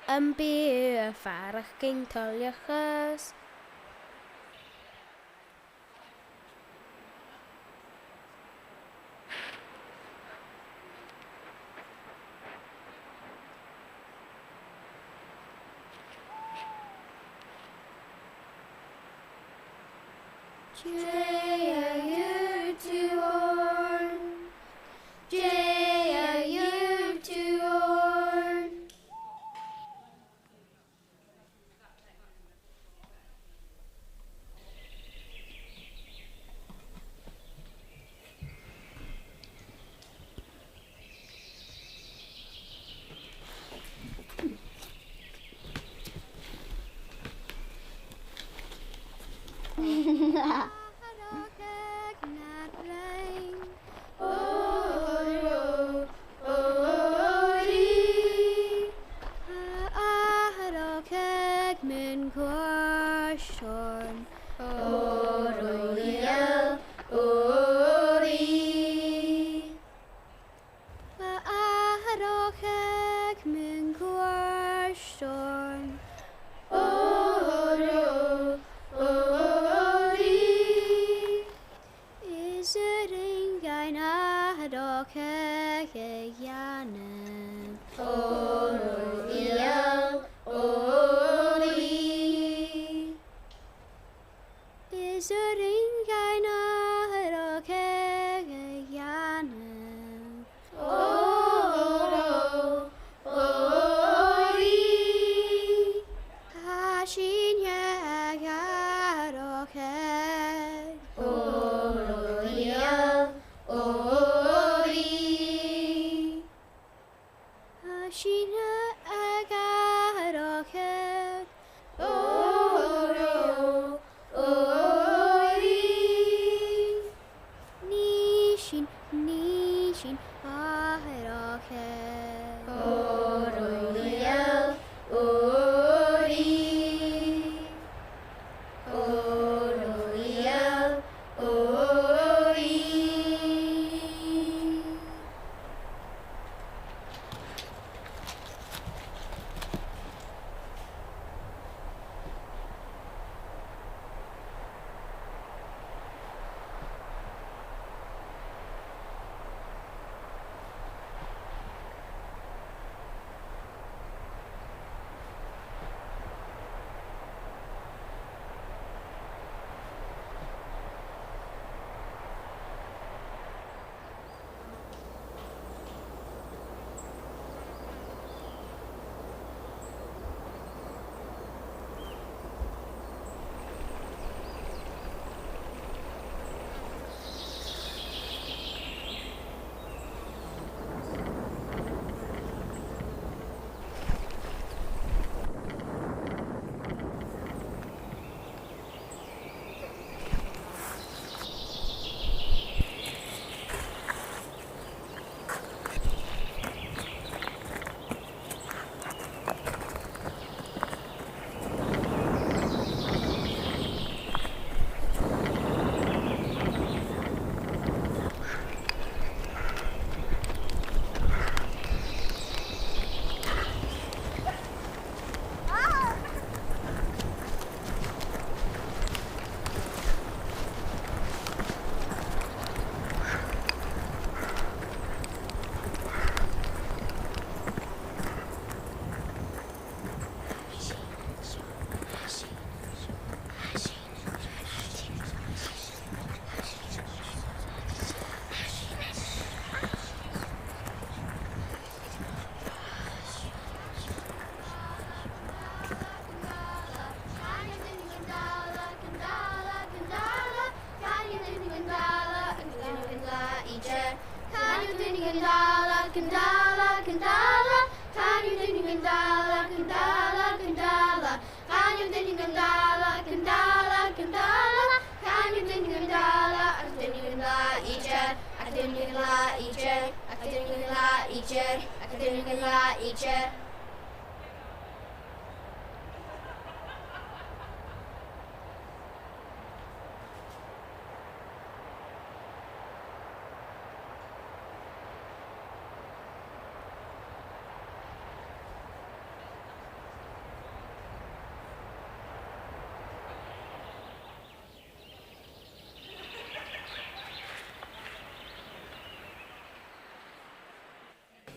Bia farach gyn toliachas.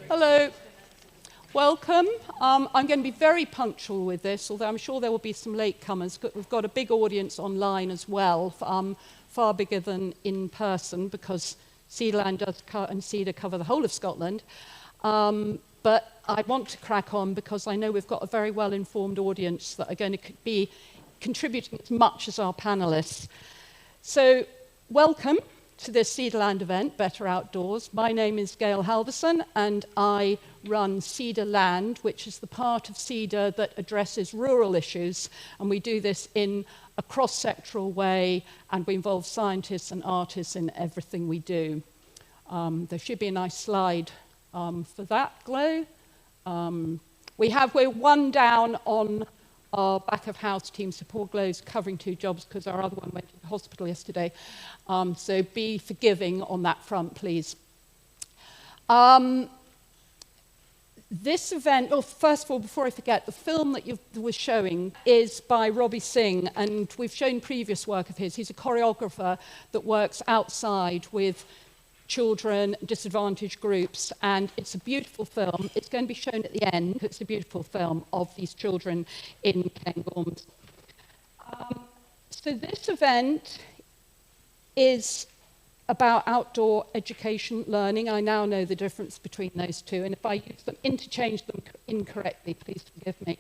Hello. Welcome. I'm going to be very punctual with this, although I'm sure there will be some latecomers. We've got a big audience online as well, far bigger than in person, because SEDA and SEDA cover the whole of Scotland. But I want to crack on because I know we've got a very well-informed audience that are going to be contributing as much as our panellists. So, welcome to this SEDA event, Better Outdoors. My name is Gail Halverson, and I run SEDA Land, which is the part of SEDA that addresses rural issues, and we do this in a cross-sectoral way, and we involve scientists and artists in everything we do. There should be a nice slide for that, Glow. We're one down on our back-of-house team support. Glow's covering 2 jobs because our other one went to the hospital yesterday. So be forgiving on that front, please. This event, first of all, before I forget, the film that you were showing is by Robbie Singh, and we've shown previous work of his. He's a choreographer that works outside with children, disadvantaged groups, and it's a beautiful film. It's going to be shown at the end. It's a beautiful film of these children in Cairngorms. So this event is about outdoor education learning. I now know the difference between those two, and if I interchange them incorrectly, please forgive me.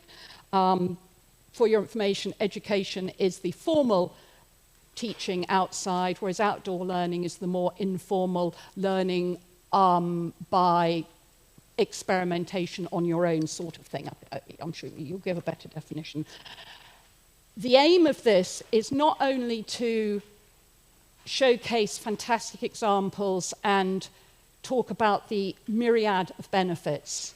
For your information, education is the formal teaching outside, whereas outdoor learning is the more informal learning by experimentation on your own sort of thing. I'm sure you'll give a better definition. The aim of this is not only to showcase fantastic examples and talk about the myriad of benefits.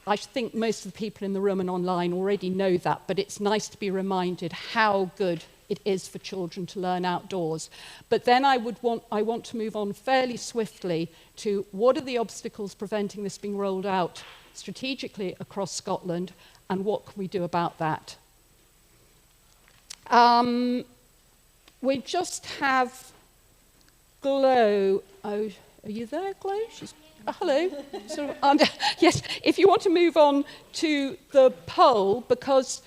I think most of the people in the room and online already know that, but it's nice to be reminded how good it is for children to learn outdoors. But then I want to move on fairly swiftly to what are the obstacles preventing this being rolled out strategically across Scotland, and what can we do about that? We just have Glow. Oh, are you there, Glow? Hello. Yes, if you want to move on to the poll, because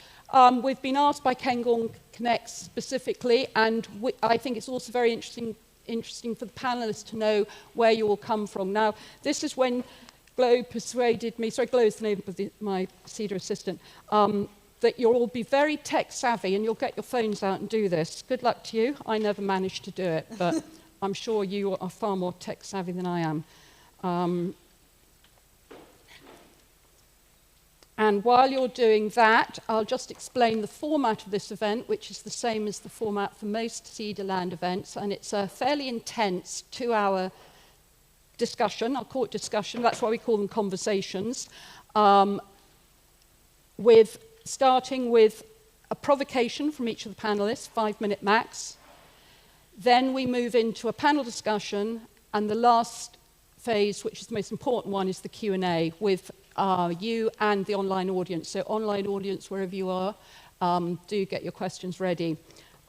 we've been asked by Cairngorm Connect specifically, and I think it's also very interesting for the panellists to know where you all come from. Now, this is when Glow persuaded me, sorry, Glow is the name of my SEDA assistant, that you'll all be very tech savvy and you'll get your phones out and do this. Good luck to you. I never managed to do it, but I'm sure you are far more tech savvy than I am. And while you're doing that, I'll just explain the format of this event, which is the same as the format for most SEDA Land events, and it's a fairly intense 2-hour discussion. I'll call it discussion, that's why we call them conversations, starting with a provocation from each of the panellists, 5-minute max. Then we move into a panel discussion, and the last phase, which is the most important one, is the Q&A with you and the online audience. So online audience, wherever you are, do get your questions ready.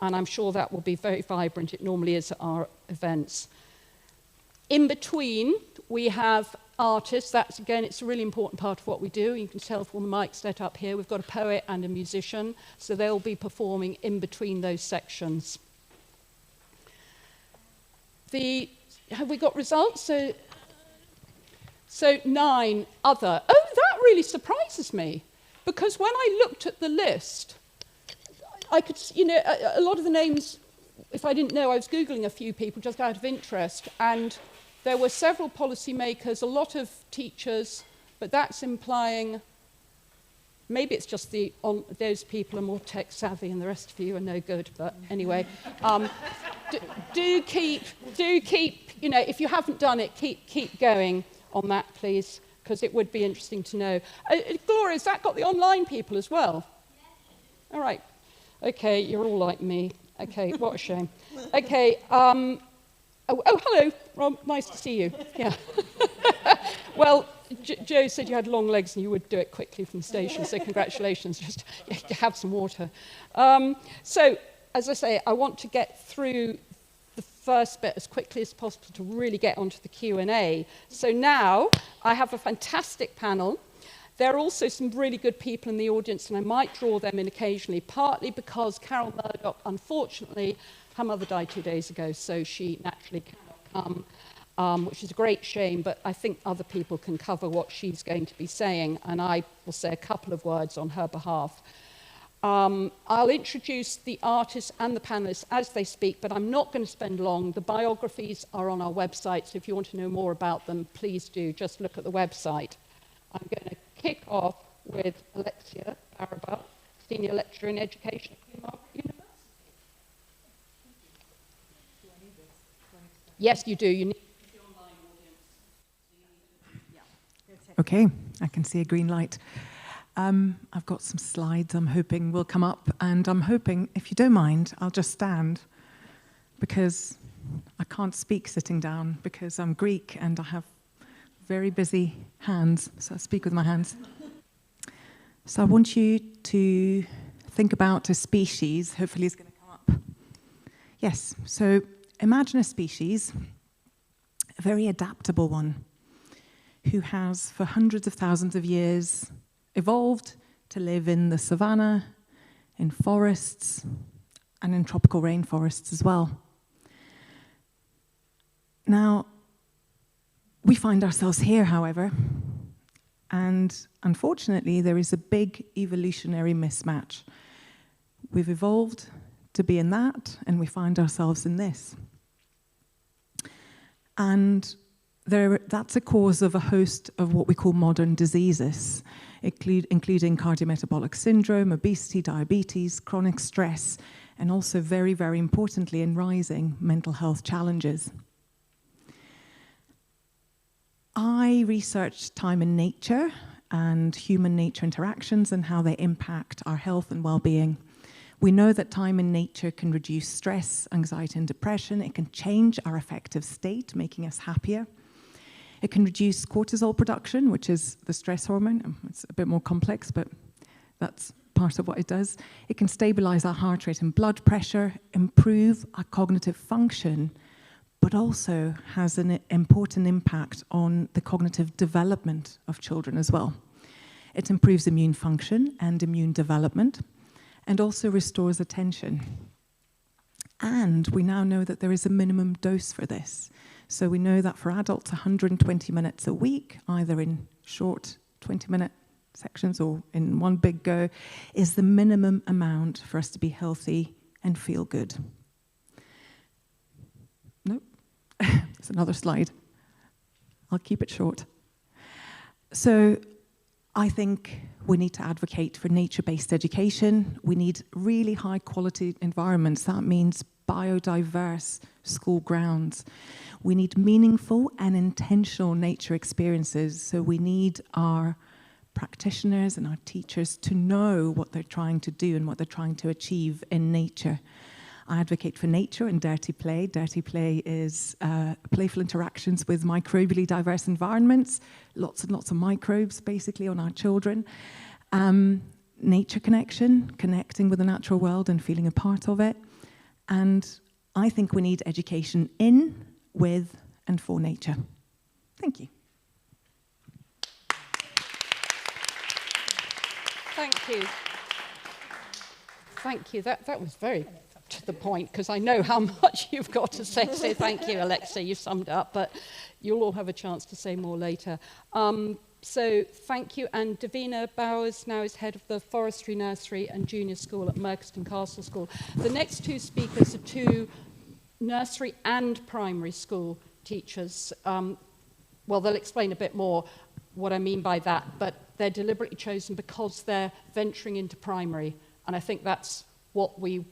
And I'm sure that will be very vibrant. It normally is at our events. In between, we have artists. That's, again, it's a really important part of what we do. You can tell from the mic set up here. We've got a poet and a musician. So they'll be performing in between those sections. Have we got results? So 9 other. Oh, that really surprises me, because when I looked at the list, I could, a lot of the names, if I didn't know, I was Googling a few people just out of interest, and there were several policymakers, a lot of teachers, but that's implying maybe it's just those people are more tech savvy and the rest of you are no good, but anyway. Do keep, if you haven't done it, keep going on that, please, because it would be interesting to know. Gloria, has that got the online people as well? Yeah. All right. Okay, you're all like me. Okay, what a shame. Okay, hello, Rob, nice to see you. Yeah. Well, Joe said you had long legs and you would do it quickly from the station, so congratulations, just have some water. So, as I say, I want to get through the first bit as quickly as possible to really get onto the Q&A. So now, I have a fantastic panel. There are also some really good people in the audience, and I might draw them in occasionally, partly because Carol Murdoch, unfortunately, her mother died 2 days ago, so she naturally cannot come, which is a great shame, but I think other people can cover what she's going to be saying, and I will say a couple of words on her behalf. I'll introduce the artists and the panelists as they speak, but I'm not going to spend long. The biographies are on our website, so if you want to know more about them, please do. Just look at the website. I'm going to kick off with Alexia Barrable, Senior Lecturer in Education at Margaret University. Yes, you do. You need the online audience. Okay, I can see a green light. I've got some slides I'm hoping will come up, and I'm hoping, if you don't mind, I'll just stand, because I can't speak sitting down because I'm Greek and I have very busy hands, so I speak with my hands. So I want you to think about a species, hopefully it's going to come up. Yes, so imagine a species, a very adaptable one, who has for hundreds of thousands of years evolved to live in the savannah, in forests, and in tropical rainforests as well. Now, we find ourselves here, however, and unfortunately there is a big evolutionary mismatch. We've evolved to be in that, and we find ourselves in this. And that's a cause of a host of what we call modern diseases, including cardiometabolic syndrome, obesity, diabetes, chronic stress, and also very, very importantly, in rising mental health challenges. I researched time in nature and human-nature interactions and how they impact our health and well-being. We know that time in nature can reduce stress, anxiety, and depression. It can change our affective state, making us happier. It can reduce cortisol production, which is the stress hormone. It's a bit more complex, but that's part of what it does. It can stabilize our heart rate and blood pressure, improve our cognitive function, but also has an important impact on the cognitive development of children as well. It improves immune function and immune development, and also restores attention. And we now know that there is a minimum dose for this. So we know that for adults, 120 minutes a week, either in short 20-minute sections or in one big go, is the minimum amount for us to be healthy and feel good. Nope, it's another slide. I'll keep it short. So I think we need to advocate for nature-based education. We need really high-quality environments. That means biodiverse school grounds. We need meaningful and intentional nature experiences. So we need our practitioners and our teachers to know what they're trying to do and what they're trying to achieve in nature. I advocate for nature and dirty play. Dirty play is playful interactions with microbially diverse environments, lots and lots of microbes basically on our children. Nature connection, connecting with the natural world and feeling a part of it. And I think we need education in, with, and for nature. Thank you. Thank you. Thank you. That was very to the point, because I know how much you've got to say. So thank you, Alexia. You summed it up, but you'll all have a chance to say more later. So thank you. And Davina Bowers now is head of the Forestry Nursery and Junior School at Merchiston Castle School. The next two speakers are two nursery and primary school teachers. Well, they'll explain a bit more what I mean by that, but they're deliberately chosen because they're venturing into primary, and I think that's what we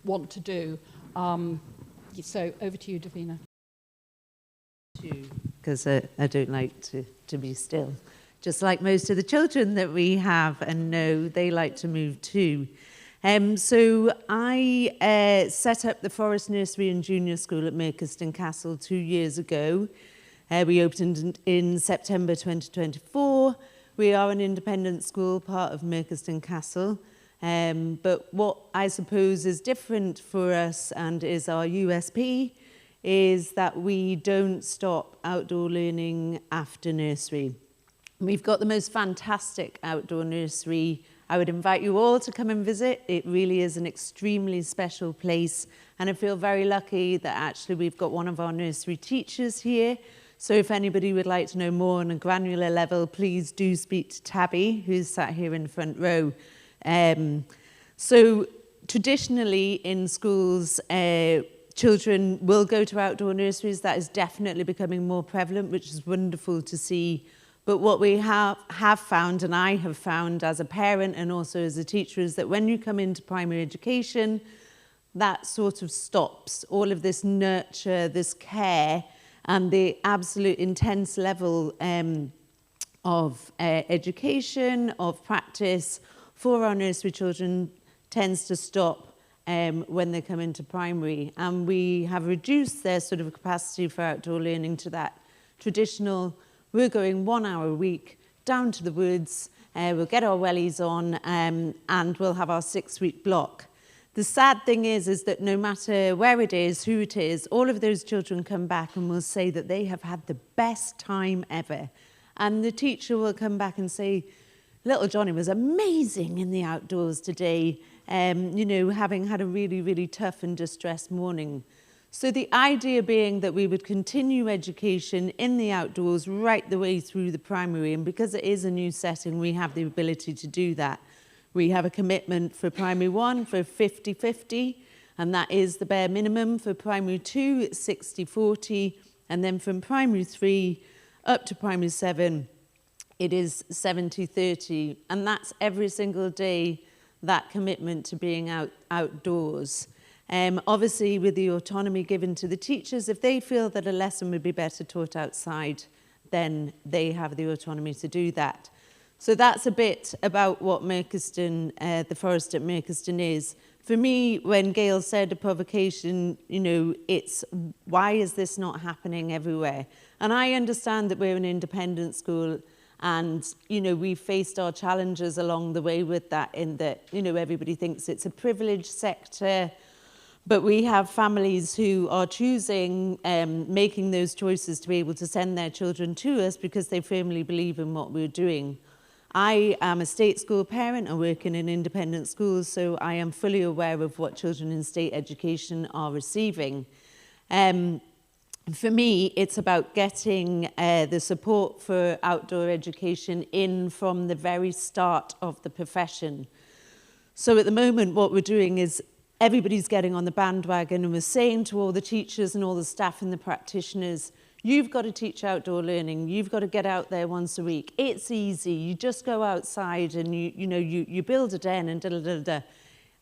want to do. So over to you, Davina. Because I don't like to be still. Just like most of the children that we have and know, they like to move too. So I set up the Forest Nursery and Junior School at Merchiston Castle 2 years ago. We opened in September 2024. We are an independent school, part of Merchiston Castle. But what I suppose is different for us and is our USP is that we don't stop outdoor learning after nursery. We've got the most fantastic outdoor nursery. I would invite you all to come and visit. It really is an extremely special place, and I feel very lucky that actually we've got one of our nursery teachers here. So if anybody would like to know more on a granular level, please do speak to Tabby, who's sat here in the front row. So traditionally in schools, children will go to outdoor nurseries. That is definitely becoming more prevalent, which is wonderful to see. But what we have found, and I have found as a parent and also as a teacher, is that when you come into primary education, that sort of stops. All of this nurture, this care, and the absolute intense level of education, of practice for our nursery children tends to stop when they come into primary. And we have reduced their sort of capacity for outdoor learning to that traditional, we're going 1 hour a week down to the woods, we'll get our wellies on, and we'll have our 6-week block. The sad thing is that no matter where it is, who it is, all of those children come back and will say that they have had the best time ever. And the teacher will come back and say, little Johnny was amazing in the outdoors today, you know, having had a really, really tough and distressed morning. So the idea being that we would continue education in the outdoors right the way through the primary, and because it is a new setting, we have the ability to do that. We have a commitment for primary 1 for 50-50, and that is the bare minimum. For primary 2, it's 60-40, and then from primary 3 up to primary 7, it is 70-30, and that's every single day, that commitment to being outdoors. Obviously, with the autonomy given to the teachers, if they feel that a lesson would be better taught outside, then they have the autonomy to do that. So that's a bit about what Merchiston, the forest at Merchiston is. For me, when Gail said a provocation, you know, it's why is this not happening everywhere? And I understand that we're an independent school, and, you know, we've faced our challenges along the way with that, in that, you know, everybody thinks it's a privileged sector. But we have families who are choosing, making those choices to be able to send their children to us because they firmly believe in what we're doing. I am a state school parent. I work in an independent school, so I am fully aware of what children in state education are receiving. For me, it's about getting the support for outdoor education in from the very start of the profession. So at the moment, what we're doing is everybody's getting on the bandwagon, and we're saying to all the teachers and all the staff and the practitioners, you've got to teach outdoor learning. You've got to get out there once a week. It's easy. You just go outside and you build a den and da-da-da-da.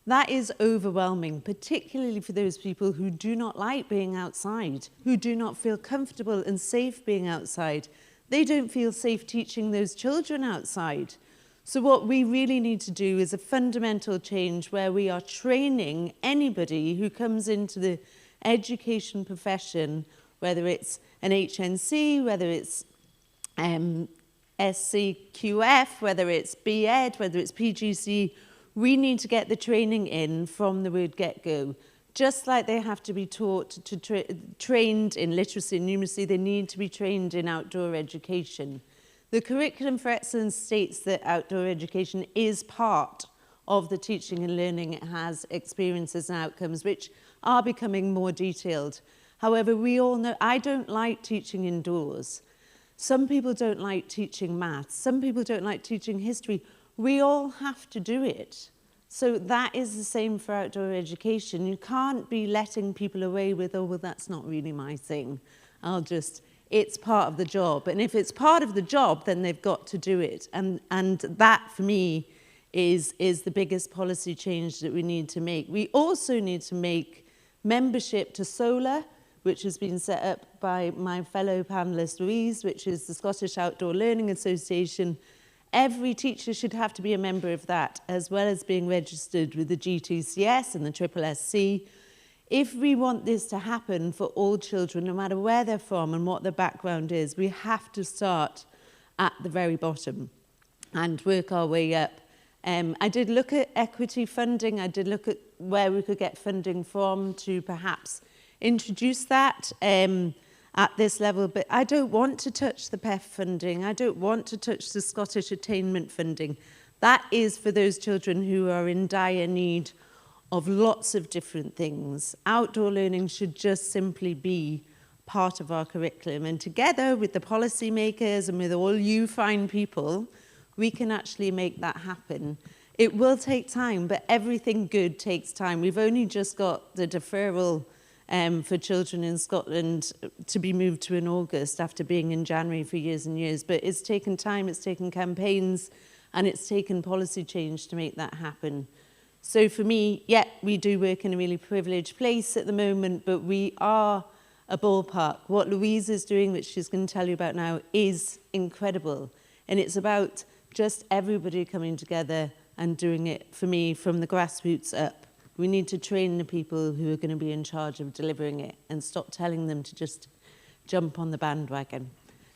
That is overwhelming, particularly for those people who do not like being outside, who do not feel comfortable and safe being outside. They don't feel safe teaching those children outside. So what we really need to do is a fundamental change where we are training anybody who comes into the education profession, whether it's an HNC, whether it's SCQF, whether it's BEd, whether it's PGC, we need to get the training in from the word get-go. Just like they have to be taught to trained in literacy and numeracy, they need to be trained in outdoor education. The Curriculum for Excellence states that outdoor education is part of the teaching and learning. It has experiences and outcomes which are becoming more detailed. However, we all know, I don't like teaching indoors. Some people don't like teaching maths. Some people don't like teaching history. We all have to do it. So that is the same for outdoor education. You can't be letting people away with, oh, well, that's not really my thing. It's part of the job. And if it's part of the job, then they've got to do it. And that, for me, is the biggest policy change that we need to make. We also need to make membership to SOLA, which has been set up by my fellow panellist Louise, which is the Scottish Outdoor Learning Association. Every teacher should have to be a member of that, as well as being registered with the GTCS and the SSSC. If we want this to happen for all children, no matter where they're from and what their background is, we have to start at the very bottom and work our way up. I did look at equity funding. I did look at where we could get funding from to perhaps introduce that at this level, but I don't want to touch the PEF funding. I don't want to touch the Scottish attainment funding. That is for those children who are in dire need of lots of different things. Outdoor learning should just simply be part of our curriculum, and together with the policymakers and with all you fine people, we can actually make that happen. It will take time, but everything good takes time. We've only just got the deferral for children in Scotland to be moved to in August after being in January for years and years, but it's taken time, it's taken campaigns, and it's taken policy change to make that happen. So for me, yeah, we do work in a really privileged place at the moment, but we are a ballpark. What Louise is doing, which she's going to tell you about now, is incredible. And it's about just everybody coming together and doing it, for me, from the grassroots up. We need to train the people who are going to be in charge of delivering it and stop telling them to just jump on the bandwagon.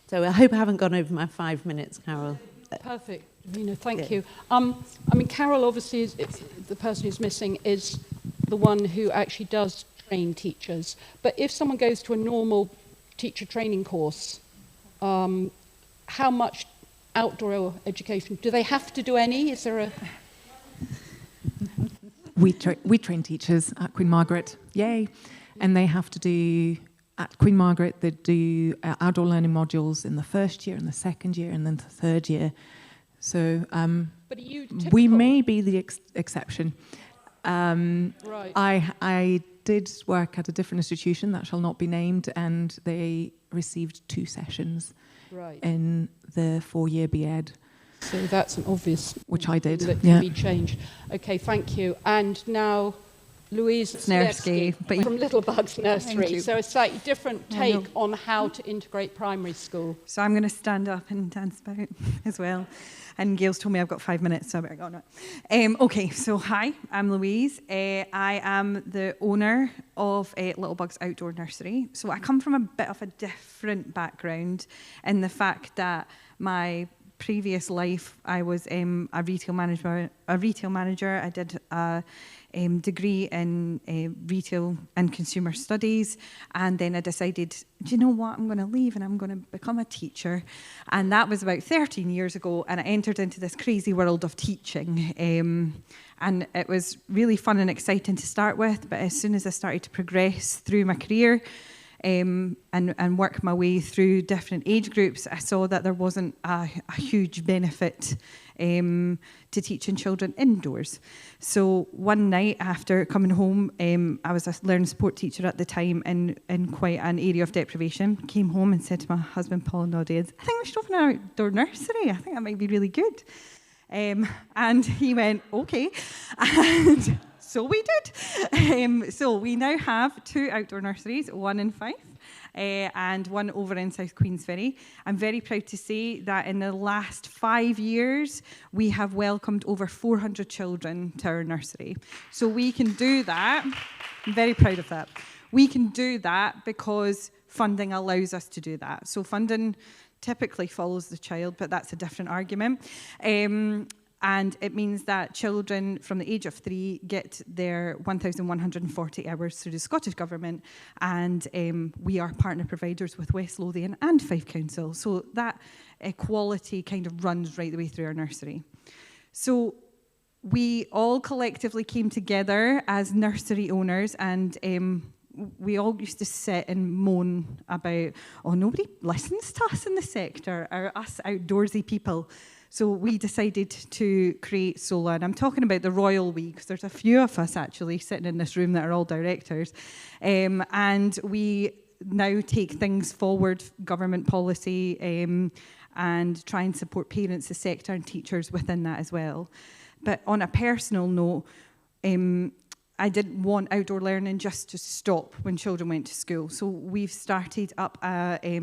So I hope I haven't gone over my 5 minutes, Carol. Perfect. Thank you. I mean, Carol obviously is the person who's missing is the one who actually does train teachers. But if someone goes to a normal teacher training course, how much outdoor education do they have to do? Any? Is there a? We train teachers at Queen Margaret, yay, and they have to do. At Queen Margaret, they do outdoor learning modules in the first year, and the second year, and then the third year. So but are you typical? We may be the exception. Right. I did work at a different institution that shall not be named, and they received 2 sessions in the 4-year BEd. So that's an obvious... Which I did, that can be changed. Okay, thank you. And now Louise Snersky from Littlebugs Nursery. So a slightly different take on how to integrate primary school. So I'm going to stand up and dance about as well. And Gail's told me I've got 5 minutes, so I better go on it. Okay, so hi, I'm Louise. I am the owner of Littlebugs Outdoor Nursery. So I come from a bit of a different background in the fact that my previous life, I was a retail manager. I did a degree in retail and consumer studies, and then I decided, do you know what, I'm going to leave and I'm going to become a teacher. And that was about 13 years ago, and I entered into this crazy world of teaching. And it was really fun and exciting to start with, but as soon as I started to progress through my career, and work my way through different age groups, I saw that there wasn't a huge benefit to teaching children indoors. So one night after coming home, I was a learning support teacher at the time in quite an area of deprivation, came home and said to my husband, Paul and audience, I think we should open an outdoor nursery. I think that might be really good. And he went, okay. And so we did. So we now have 2 outdoor nurseries, one in Fife and one over in South Queensferry. I'm very proud to say that in the last 5 years, we have welcomed over 400 children to our nursery. So we can do that. I'm very proud of that. We can do that because funding allows us to do that. So funding typically follows the child, but that's a different argument. And it means that children from the age of 3 get their 1,140 hours through the Scottish Government, and we are partner providers with West Lothian and Fife Council. So that equality kind of runs right the way through our nursery. So we all collectively came together as nursery owners, and we all used to sit and moan about, oh, nobody listens to us in the sector, or us outdoorsy people. So we decided to create SOLA, and I'm talking about the royal we, because there's a few of us actually sitting in this room that are all directors, and we now take things forward, government policy, and try and support parents, the sector, and teachers within that as well. But on a personal note, I didn't want outdoor learning just to stop when children went to school. So we've started up a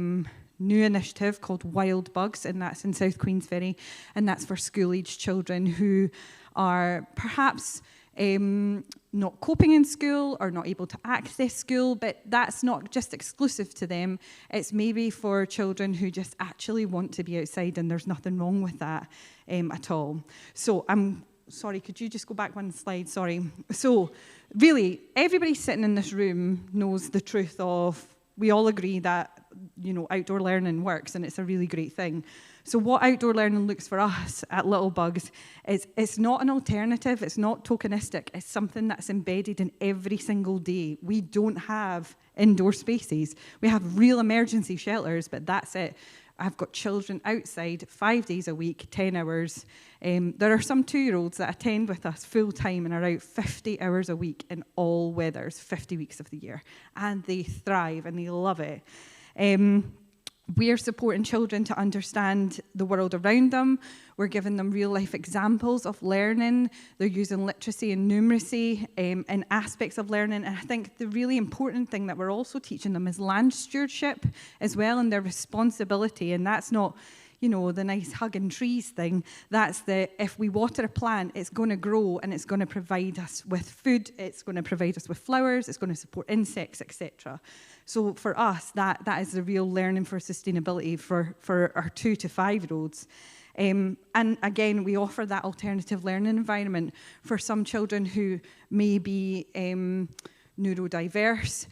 new initiative called Wild Bugs, and that's in South Queensferry, and that's for school-aged children who are perhaps not coping in school or not able to access school, but that's not just exclusive to them. It's maybe for children who just actually want to be outside, and there's nothing wrong with that at all. So I'm sorry, could you just go back one slide? Sorry. So really, everybody sitting in this room knows the truth of, we all agree that, you know, outdoor learning works and it's a really great thing. So what outdoor learning looks for us at Little Bugs is, it's not an alternative, it's not tokenistic, it's something that's embedded in every single day. We don't have indoor spaces. We have real emergency shelters, but that's it. I've got children outside 5 days a week, 10 hours. There are some 2-year-olds that attend with us full time and are out 50 hours a week in all weathers, 50 weeks of the year. And they thrive and they love it. We're supporting children to understand the world around them. We're giving them real-life examples of learning. They're using literacy and numeracy in aspects of learning. And I think the really important thing that we're also teaching them is land stewardship as well, and their responsibility. And that's not, you know, the nice hugging trees thing. That's the, if we water a plant, it's going to grow and it's going to provide us with food, it's going to provide us with flowers, it's going to support insects, etc. So for us, that is the real learning for sustainability for our 2 to 5-year-olds. And again, we offer that alternative learning environment for some children who may be neurodiverse.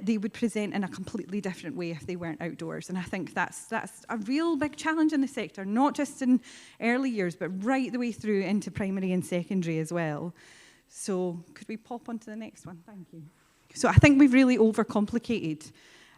They would present in a completely different way if they weren't outdoors. And I think that's a real big challenge in the sector, not just in early years, but right the way through into primary and secondary as well. So could we pop on to the next one? Thank you. So I think we've really overcomplicated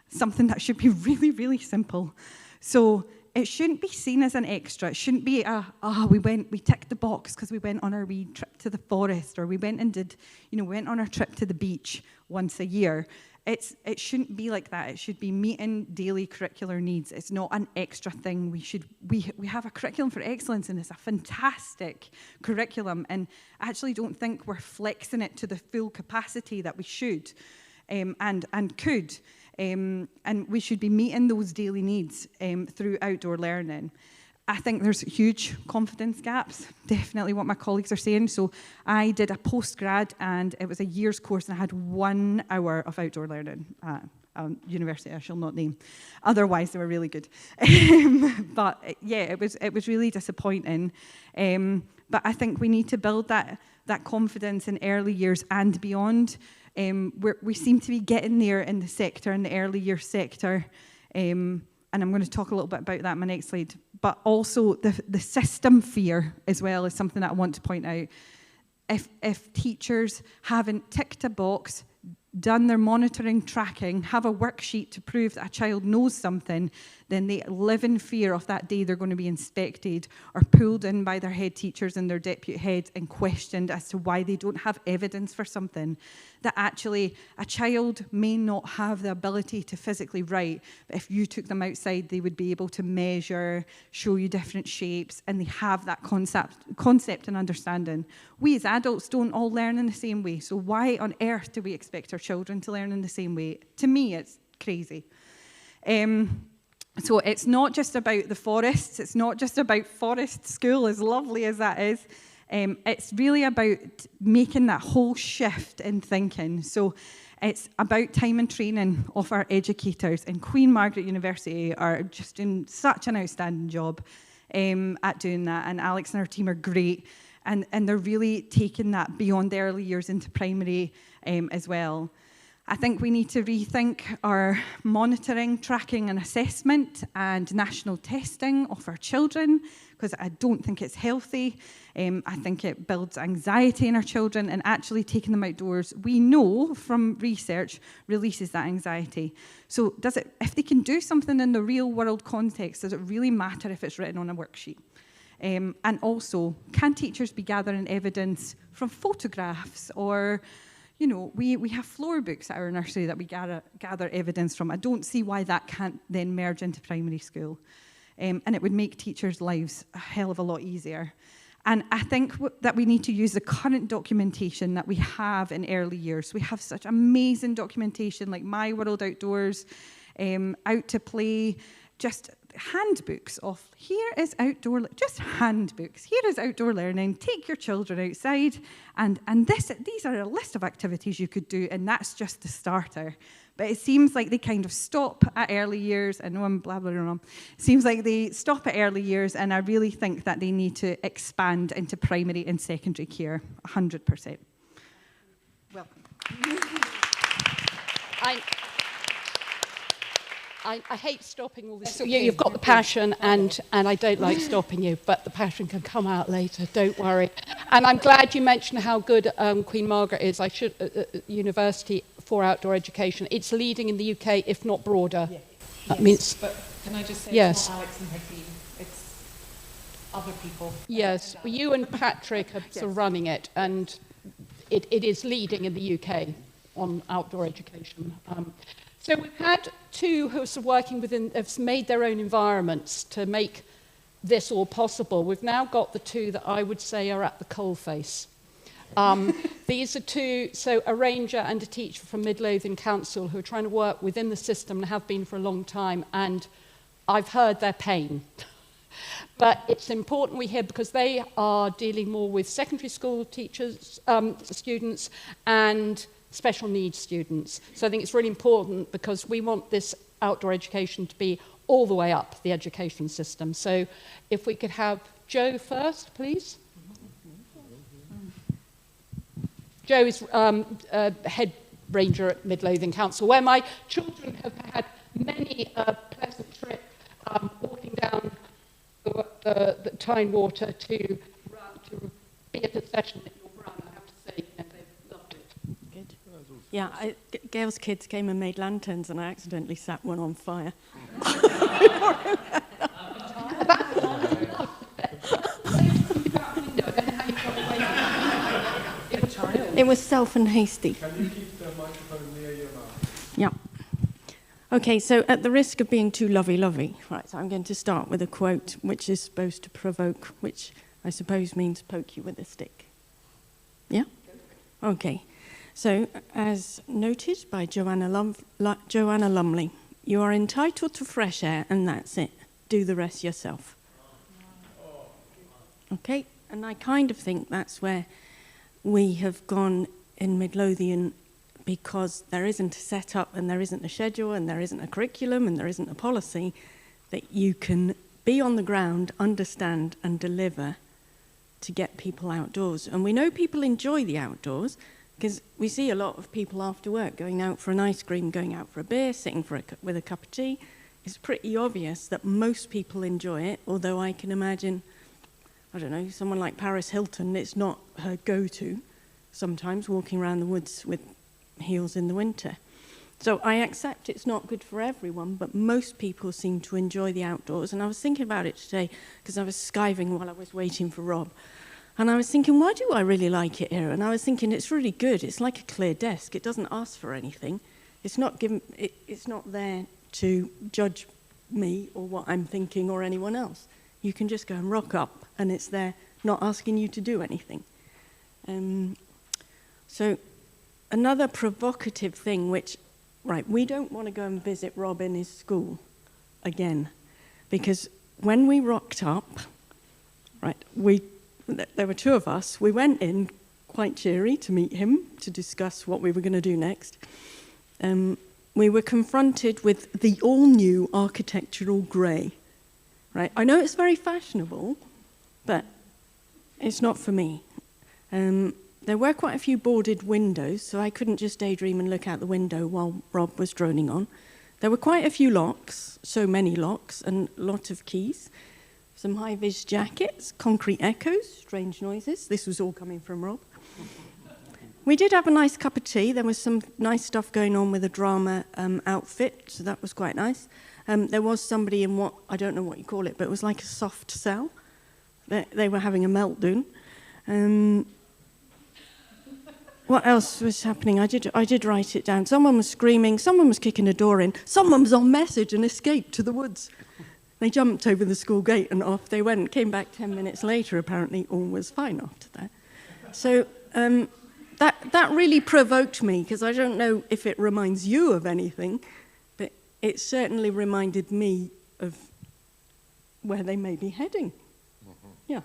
something that should be really, really simple. So it shouldn't be seen as an extra. It shouldn't be we ticked the box because we went on our wee trip to the forest, or we went and did, you know, went on our trip to the beach once a year. It shouldn't be like that. It should be meeting daily curricular needs. It's not an extra thing. We have a curriculum for excellence, and it's a fantastic curriculum, and I actually don't think we're flexing it to the full capacity that we should and could. And we should be meeting those daily needs through outdoor learning. I think there's huge confidence gaps, definitely what my colleagues are saying. So I did a postgrad, and it was a year's course, and I had 1 hour of outdoor learning at a university I shall not name. Otherwise, they were really good. But yeah, it was really disappointing. But I think we need to build that confidence in early years and beyond. We seem to be getting there in the sector, in the early years sector. And I'm going to talk a little bit about that in my next slide. But also the system fear as well is something that I want to point out. If teachers haven't ticked a box, done their monitoring, tracking, have a worksheet to prove that a child knows something, then they live in fear of that day they're going to be inspected or pulled in by their head teachers and their deputy heads and questioned as to why they don't have evidence for something. That actually a child may not have the ability to physically write, but if you took them outside, they would be able to measure, show you different shapes, and they have that concept and understanding. We as adults don't all learn in the same way, so why on earth do we expect our children to learn in the same way? To me, it's crazy. So it's not just about the forests, it's not just about forest school, as lovely as that is. It's really about making that whole shift in thinking. So it's about time and training of our educators, and Queen Margaret University are just doing such an outstanding job at doing that, and Alex and her team are great, and they're really taking that beyond the early years into primary as well. I think we need to rethink our monitoring, tracking and assessment and national testing of our children, because I don't think it's healthy. I think it builds anxiety in our children, and actually taking them outdoors, we know from research, releases that anxiety. So if they can do something in the real world context, does it really matter if it's written on a worksheet? And also, can teachers be gathering evidence from photographs, or you know, we have floor books at our nursery that we gather evidence from. I don't see why that can't then merge into primary school. And it would make teachers' lives a hell of a lot easier. And I think that we need to use the current documentation that we have in early years. We have such amazing documentation like My World Outdoors, Out to Play, just handbooks of here is outdoor, just handbooks. Here is outdoor learning. Take your children outside, and these are a list of activities you could do, and that's just the starter. But it seems like they kind of stop at early years. I know I'm blabbering on. It seems like they stop at early years, and I really think that they need to expand into primary and secondary care, 100%. Welcome. I hate stopping all this. So you've got the passion, and I don't like stopping you, but the passion can come out later, don't worry. And I'm glad you mentioned how good Queen Margaret is. University for outdoor education. It's leading in the UK, if not broader. Yeah. That means, but can I just say yes. it's not Alex and her team, it's other people. Yes, well, you and Patrick are sort of running it, and it is leading in the UK on outdoor education. So we've had two who are sort of working within, have made their own environments to make this all possible. We've now got the two that I would say are at the coalface. These are two, so a ranger and a teacher from Mid Lothian Council who are trying to work within the system and have been for a long time, and I've heard their pain. But it's important we hear, because they are dealing more with secondary school teachers, students, and special needs students. So I think it's really important, because we want this outdoor education to be all the way up the education system. So if we could have Jo first, please. Jo is head ranger at Mid Lothian Council, where my children have had many a pleasant trip walking down the Tyne Water to be at a session at your run, I have to say, and they've loved it. Good. Yeah, Gail's kids came and made lanterns, and I accidentally set one on fire. It was self and hasty. Can you keep the microphone near your mouth? Yeah. Okay, so at the risk of being too lovey-lovey, right, so I'm going to start with a quote which is supposed to provoke, which I suppose means poke you with a stick. Yeah? Okay. So, as noted by Joanna Lumley, you are entitled to fresh air, and that's it. Do the rest yourself. Okay? And I kind of think that's where we have gone in Mid Lothian, because there isn't a setup, and there isn't a schedule, and there isn't a curriculum, and there isn't a policy that you can be on the ground, understand, and deliver to get people outdoors. And we know people enjoy the outdoors, because we see a lot of people after work going out for an ice cream, going out for a beer, sitting with a cup of tea. It's pretty obvious that most people enjoy it, although I can imagine, I don't know, someone like Paris Hilton, it's not her go-to, sometimes walking around the woods with heels in the winter. So I accept it's not good for everyone, but most people seem to enjoy the outdoors. And I was thinking about it today, because I was skiving while I was waiting for Rob. And I was thinking, why do I really like it here? And I was thinking, it's really good. It's like a clear desk. It doesn't ask for anything. It's not there to judge me or what I'm thinking or anyone else. You can just go and rock up, and it's there not asking you to do anything. So another provocative thing, which, right, we don't want to go and visit Rob in his school again, because when we rocked up, right, there were two of us. We went in quite cheery to meet him, to discuss what we were going to do next. We were confronted with the all-new architectural grey. Right, I know it's very fashionable, but it's not for me. There were quite a few boarded windows, so I couldn't just daydream and look out the window while Rob was droning on. There were quite a few locks, so many locks, and a lot of keys. Some high-vis jackets, concrete echoes, strange noises. This was all coming from Rob. We did have a nice cup of tea. There was some nice stuff going on with a drama outfit, so that was quite nice. There was somebody in what, I don't know what you call it, but it was like a soft cell. They were having a meltdown. What else was happening? I did write it down. Someone was screaming, someone was kicking a door in, someone was on message and escaped to the woods. They jumped over the school gate and off they went. Came back 10 minutes later, apparently all was fine after that. So that really provoked me, because I don't know if it reminds you of anything, but it certainly reminded me of where they may be heading. Yeah.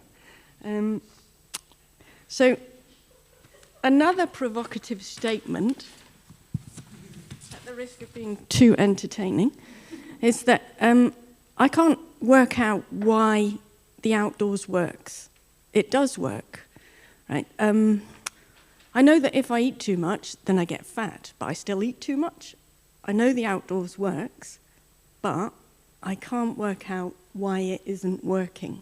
So another provocative statement, at the risk of being too entertaining, is that I can't work out why the outdoors works. It does work, right? I know that if I eat too much, then I get fat, but I still eat too much. I know the outdoors works, but I can't work out why it isn't working.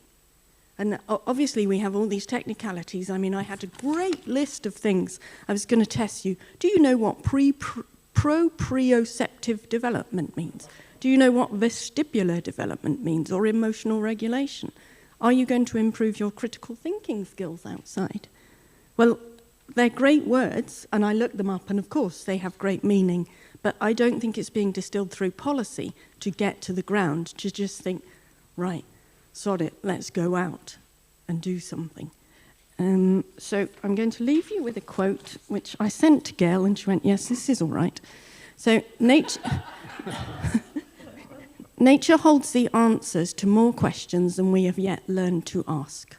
And obviously we have all these technicalities. I mean, I had a great list of things I was going to test you. Do you know what proprioceptive development means? Do you know what vestibular development means, or emotional regulation? Are you going to improve your critical thinking skills outside? Well, they're great words, and I looked them up, and of course they have great meaning, but I don't think it's being distilled through policy to get to the ground, to just think, right, sod it, let's go out and do something. So I'm going to leave you with a quote, which I sent to Gail, and she went, yes, this is all right. So nature holds the answers to more questions than we have yet learned to ask.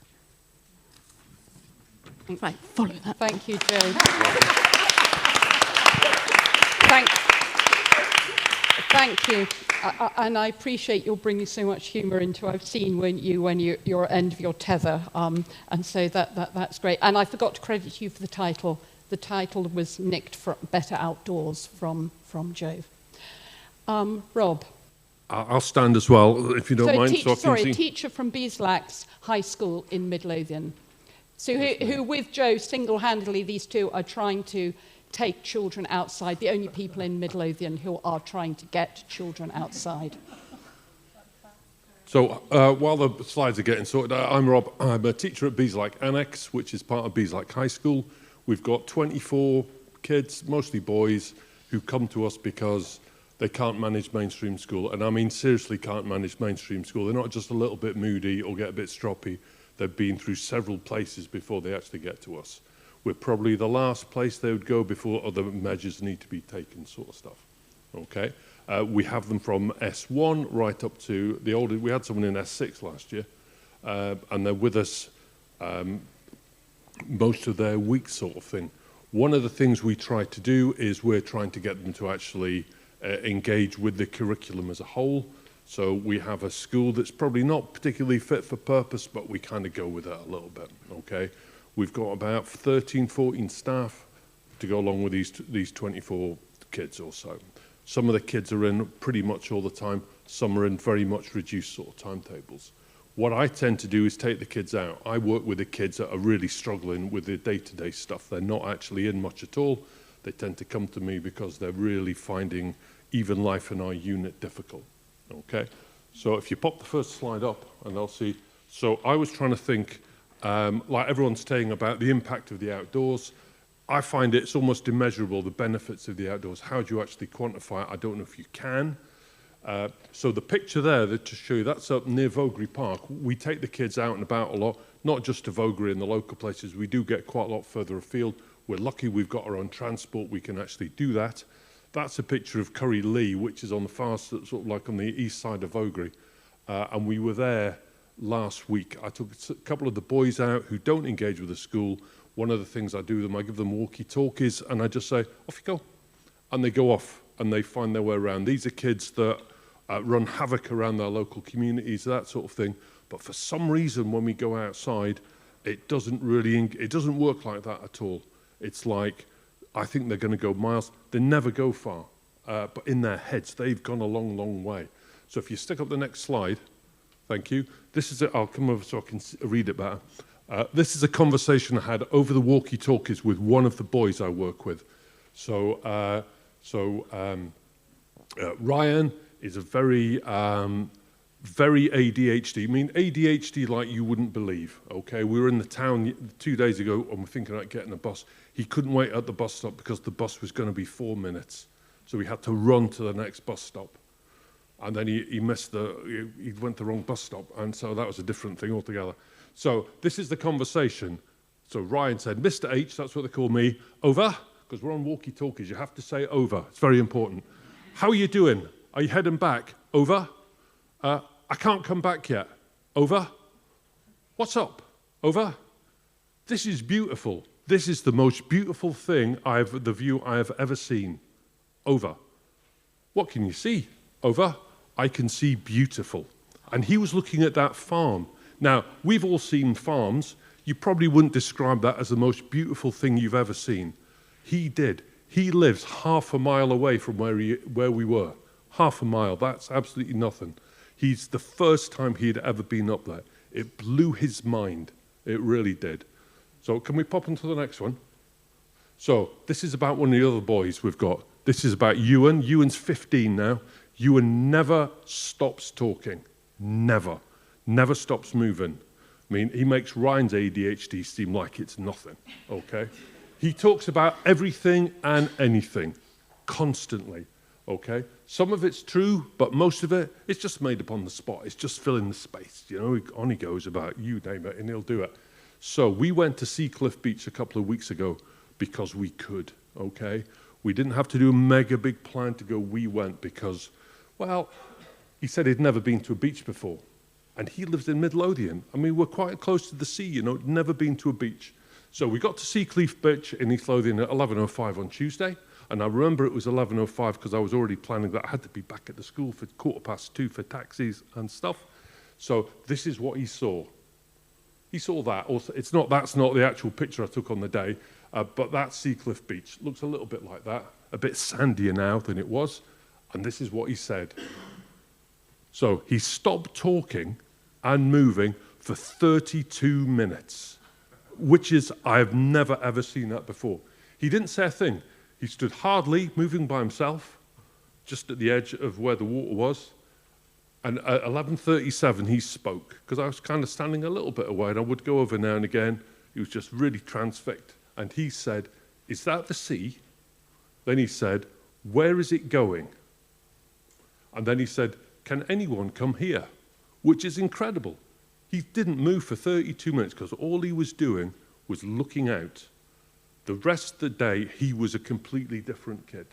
Right, follow that. Thank you, Jo. Thank you. And I appreciate your bringing so much humour into. I've seen when you're at the end of your tether, and so that's great. And I forgot to credit you for the title. The title was nicked from Better Outdoors from Jo. Rob. I'll stand as well, if you don't mind. A teacher from Beeslax High School in Midlothian. So who with Jo, single-handedly, these two are trying to take children outside, the only people in Midlothian who are trying to get children outside. So while the slides are getting sorted, I'm Rob. I'm a teacher at Beeslax Annex, which is part of Beeslax High School. We've got 24 kids, mostly boys, who come to us because they can't manage mainstream school. And I mean, seriously can't manage mainstream school. They're not just a little bit moody or get a bit stroppy. They've been through several places before they actually get to us. We're probably the last place they would go before other measures need to be taken, sort of stuff. Okay? We have them from S1 right up to the older. We had someone in S6 last year, and they're with us most of their week, sort of thing. One of the things we try to do is we're trying to get them to actually engage with the curriculum as a whole. So we have a school that's probably not particularly fit for purpose, but we kind of go with that a little bit, okay? We've got about 13, 14 staff to go along with these 24 kids or so. Some of the kids are in pretty much all the time. Some are in very much reduced sort of timetables. What I tend to do is take the kids out. I work with the kids that are really struggling with the day-to-day stuff. They're not actually in much at all. They tend to come to me because they're really finding even life in our unit difficult. Okay, so if you pop the first slide up and they'll see. So I was trying to think, like everyone's saying about the impact of the outdoors. I find it's almost immeasurable, the benefits of the outdoors. How do you actually quantify it? I don't know if you can. So the picture there to show you, that's up near Vogrie Park. We take the kids out and about a lot, not just to Vogrie and the local places. We do get quite a lot further afield. We're lucky we've got our own transport. We can actually do that. That's a picture of Curry Lee, which is on the far, sort of like on the east side of Vogrie. And we were there last week. I took a couple of the boys out who don't engage with the school. One of the things I do with them, I give them walkie-talkies and I just say, off you go. And they go off and they find their way around. These are kids that run havoc around their local communities, that sort of thing. But for some reason, when we go outside, it doesn't work like that at all. It's like, I think they're going to go miles. They never go far, but in their heads, they've gone a long, long way. So if you stick up the next slide, thank you. This is I'll come over so I can read it better. This is a conversation I had over the walkie-talkies with one of the boys I work with. So Ryan is a very ADHD. I mean, ADHD like you wouldn't believe, okay? We were in the town 2 days ago and we're thinking about getting a bus. He couldn't wait at the bus stop because the bus was going to be 4 minutes. So we had to run to the next bus stop. And then he went the wrong bus stop. And so that was a different thing altogether. So this is the conversation. So Ryan said, Mr. H, that's what they call me, over, because we're on walkie-talkies. You have to say over. It's very important. How are you doing? Are you heading back? Over? I can't come back yet. Over? What's up? Over? This is beautiful. This is the most beautiful thing the view I have ever seen. Over. What can you see? Over. I can see beautiful. And he was looking at that farm. Now, we've all seen farms. You probably wouldn't describe that as the most beautiful thing you've ever seen. He did. He lives half a mile away from where we were. Half a mile. That's absolutely nothing. He's the first time he had ever been up there. It blew his mind. It really did. So can we pop into the next one? So this is about one of the other boys we've got. This is about Ewan. Ewan's 15 now. Ewan never stops talking. Never. Never stops moving. I mean, he makes Ryan's ADHD seem like it's nothing, okay? He talks about everything and anything, constantly, okay? Some of it's true, but most of it, it's just made up on the spot. It's just filling the space, you know? On he goes about, you name it, and he'll do it. So we went to Seacliff Beach a couple of weeks ago because we could, okay? We didn't have to do a mega big plan to go. We went because, well, he said he'd never been to a beach before. And he lives in Midlothian. I mean, we're quite close to the sea, you know, never been to a beach. So we got to Seacliff Beach in East Lothian at 11:05 on Tuesday. And I remember it was 11:05 because I was already planning that I had to be back at the school for 2:15 for taxis and stuff. So this is what he saw. He saw that. Also, that's not the actual picture I took on the day, but that's Seacliff Beach. Looks a little bit like that, a bit sandier now than it was. And this is what he said. So he stopped talking and moving for 32 minutes, which is, I have never, ever seen that before. He didn't say a thing. He stood hardly, moving by himself, just at the edge of where the water was. And at 11:37, he spoke, because I was kind of standing a little bit away, and I would go over now and again. He was just really transfixed. And he said, "Is that the sea?" Then he said, "Where is it going?" And then he said, "Can anyone come here?" Which is incredible. He didn't move for 32 minutes because all he was doing was looking out. The rest of the day, he was a completely different kid.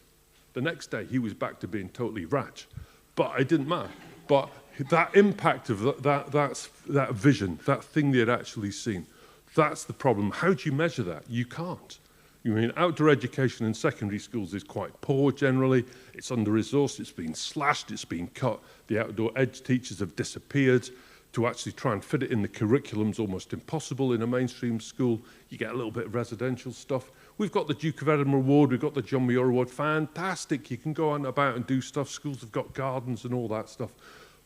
The next day, he was back to being totally ratch. But it didn't matter. But that impact of that vision, that thing they had actually seen, that's the problem. How do you measure that? You can't. You mean outdoor education in secondary schools is quite poor generally. It's under-resourced, it's been slashed, it's been cut. The outdoor ed teachers have disappeared. To actually try and fit it in the curriculum's almost impossible in a mainstream school. You get a little bit of residential stuff. We've got the Duke of Edinburgh Award, we've got the John Muir Award. Fantastic, you can go out and about and do stuff. Schools have got gardens and all that stuff.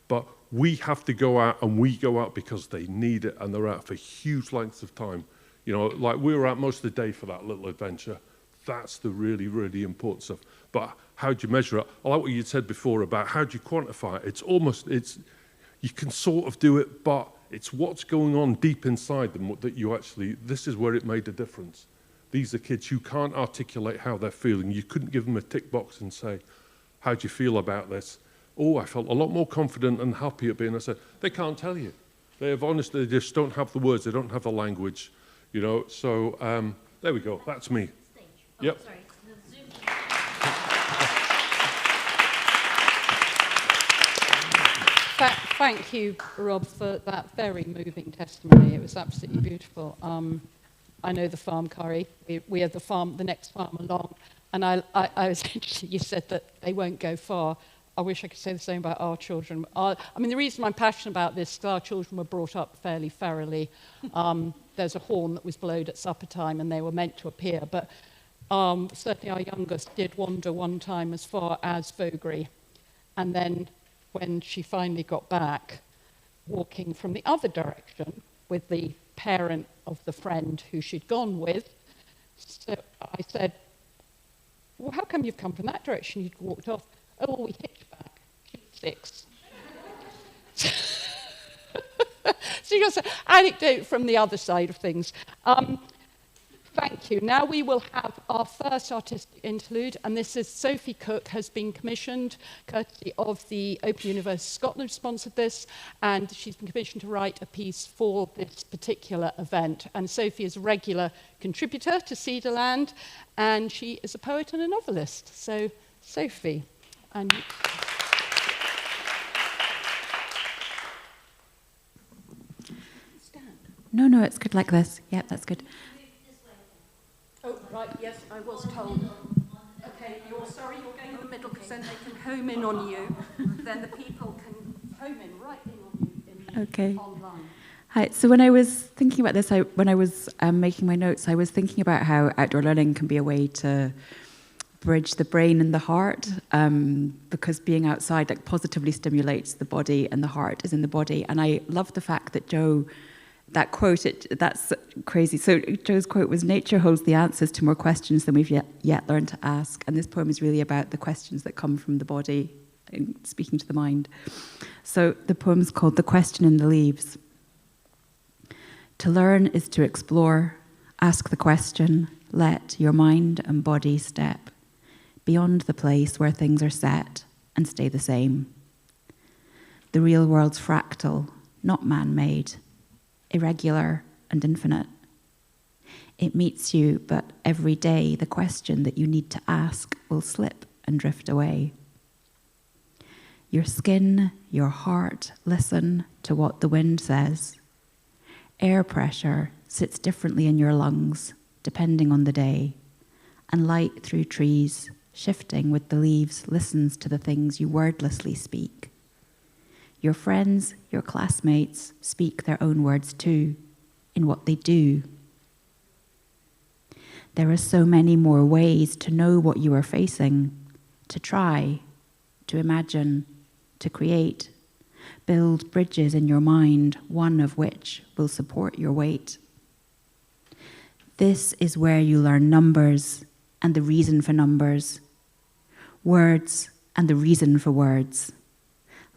But we have to go out, and we go out because they need it, and they're out for huge lengths of time. You know, like we were out most of the day for that little adventure. That's the really, really important stuff. But how do you measure it? I like what you said before about how do you quantify it. You can sort of do it, but it's what's going on deep inside them that you actually, this is where it made a difference. These are kids who can't articulate how they're feeling. You couldn't give them a tick box and say, how do you feel about this? Oh, I felt a lot more confident and happy at being, I said, they can't tell you. They have honestly, they just don't have the words, they don't have the language, you know. So there we go, that's me. Stage. Oh, yep. Sorry. The Zoom. Thank you, Rob, for that very moving testimony. It was absolutely beautiful. I know the farm, Curry. We are the next farm along. And I was interested, you said that they won't go far. I wish I could say the same about our children. I mean, the reason I'm passionate about this is our children were brought up fairly ferally. There's a horn that was blowed at supper time, and they were meant to appear. But certainly our youngest did wander one time as far as Vogrie. And then when she finally got back, walking from the other direction with the parent of the friend who she'd gone with. So I said, well, how come you've come from that direction? You'd walked off. Oh, well, we hitched back. She was 6. So you got an anecdote from the other side of things. Thank you. Now we will have our first artistic interlude, and this is Sophie Cooke has been commissioned, courtesy of the Open University Scotland sponsored this, and she's been commissioned to write a piece for this particular event. And Sophie is a regular contributor to SEDA Land, and she is a poet and a novelist. So, Sophie. And No, it's good like this. Yeah, that's good. Oh, right, yes, I was told. Okay, you're sorry, you're going in the middle because then they can home in on you. Then the people can home in right in on you Okay. online. Hi. So when I was thinking about this, when I was making my notes, I was thinking about how outdoor learning can be a way to bridge the brain and the heart, because being outside like positively stimulates the body, and the heart is in the body. And I love the fact that Joe, that quote, that's crazy. So Joe's quote was, "Nature holds the answers to more questions than we've yet learned to ask." And this poem is really about the questions that come from the body, and speaking to the mind. So the poem's called "The Question in the Leaves." To learn is to explore. Ask the question. Let your mind and body step beyond the place where things are set and stay the same. The real world's fractal, not man-made, irregular and infinite. It meets you, but every day the question that you need to ask will slip and drift away. Your skin, your heart listen to what the wind says. Air pressure sits differently in your lungs, depending on the day, and light through trees, shifting with the leaves, listens to the things you wordlessly speak. Your friends, your classmates speak their own words too, in what they do. There are so many more ways to know what you are facing, to try, to imagine, to create. Build bridges in your mind, one of which will support your weight. This is where you learn numbers and the reason for numbers, words and the reason for words,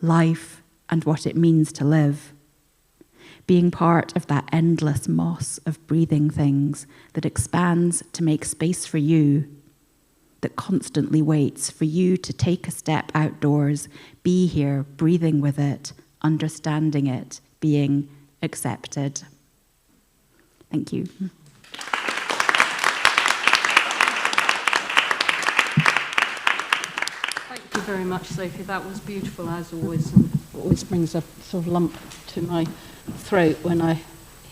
life and what it means to live, being part of that endless moss of breathing things that expands to make space for you, that constantly waits for you to take a step outdoors, be here, breathing with it, understanding it, being accepted. Thank you. Thank you very much, Sophie. That was beautiful, as always, and always brings a sort of lump to my throat when I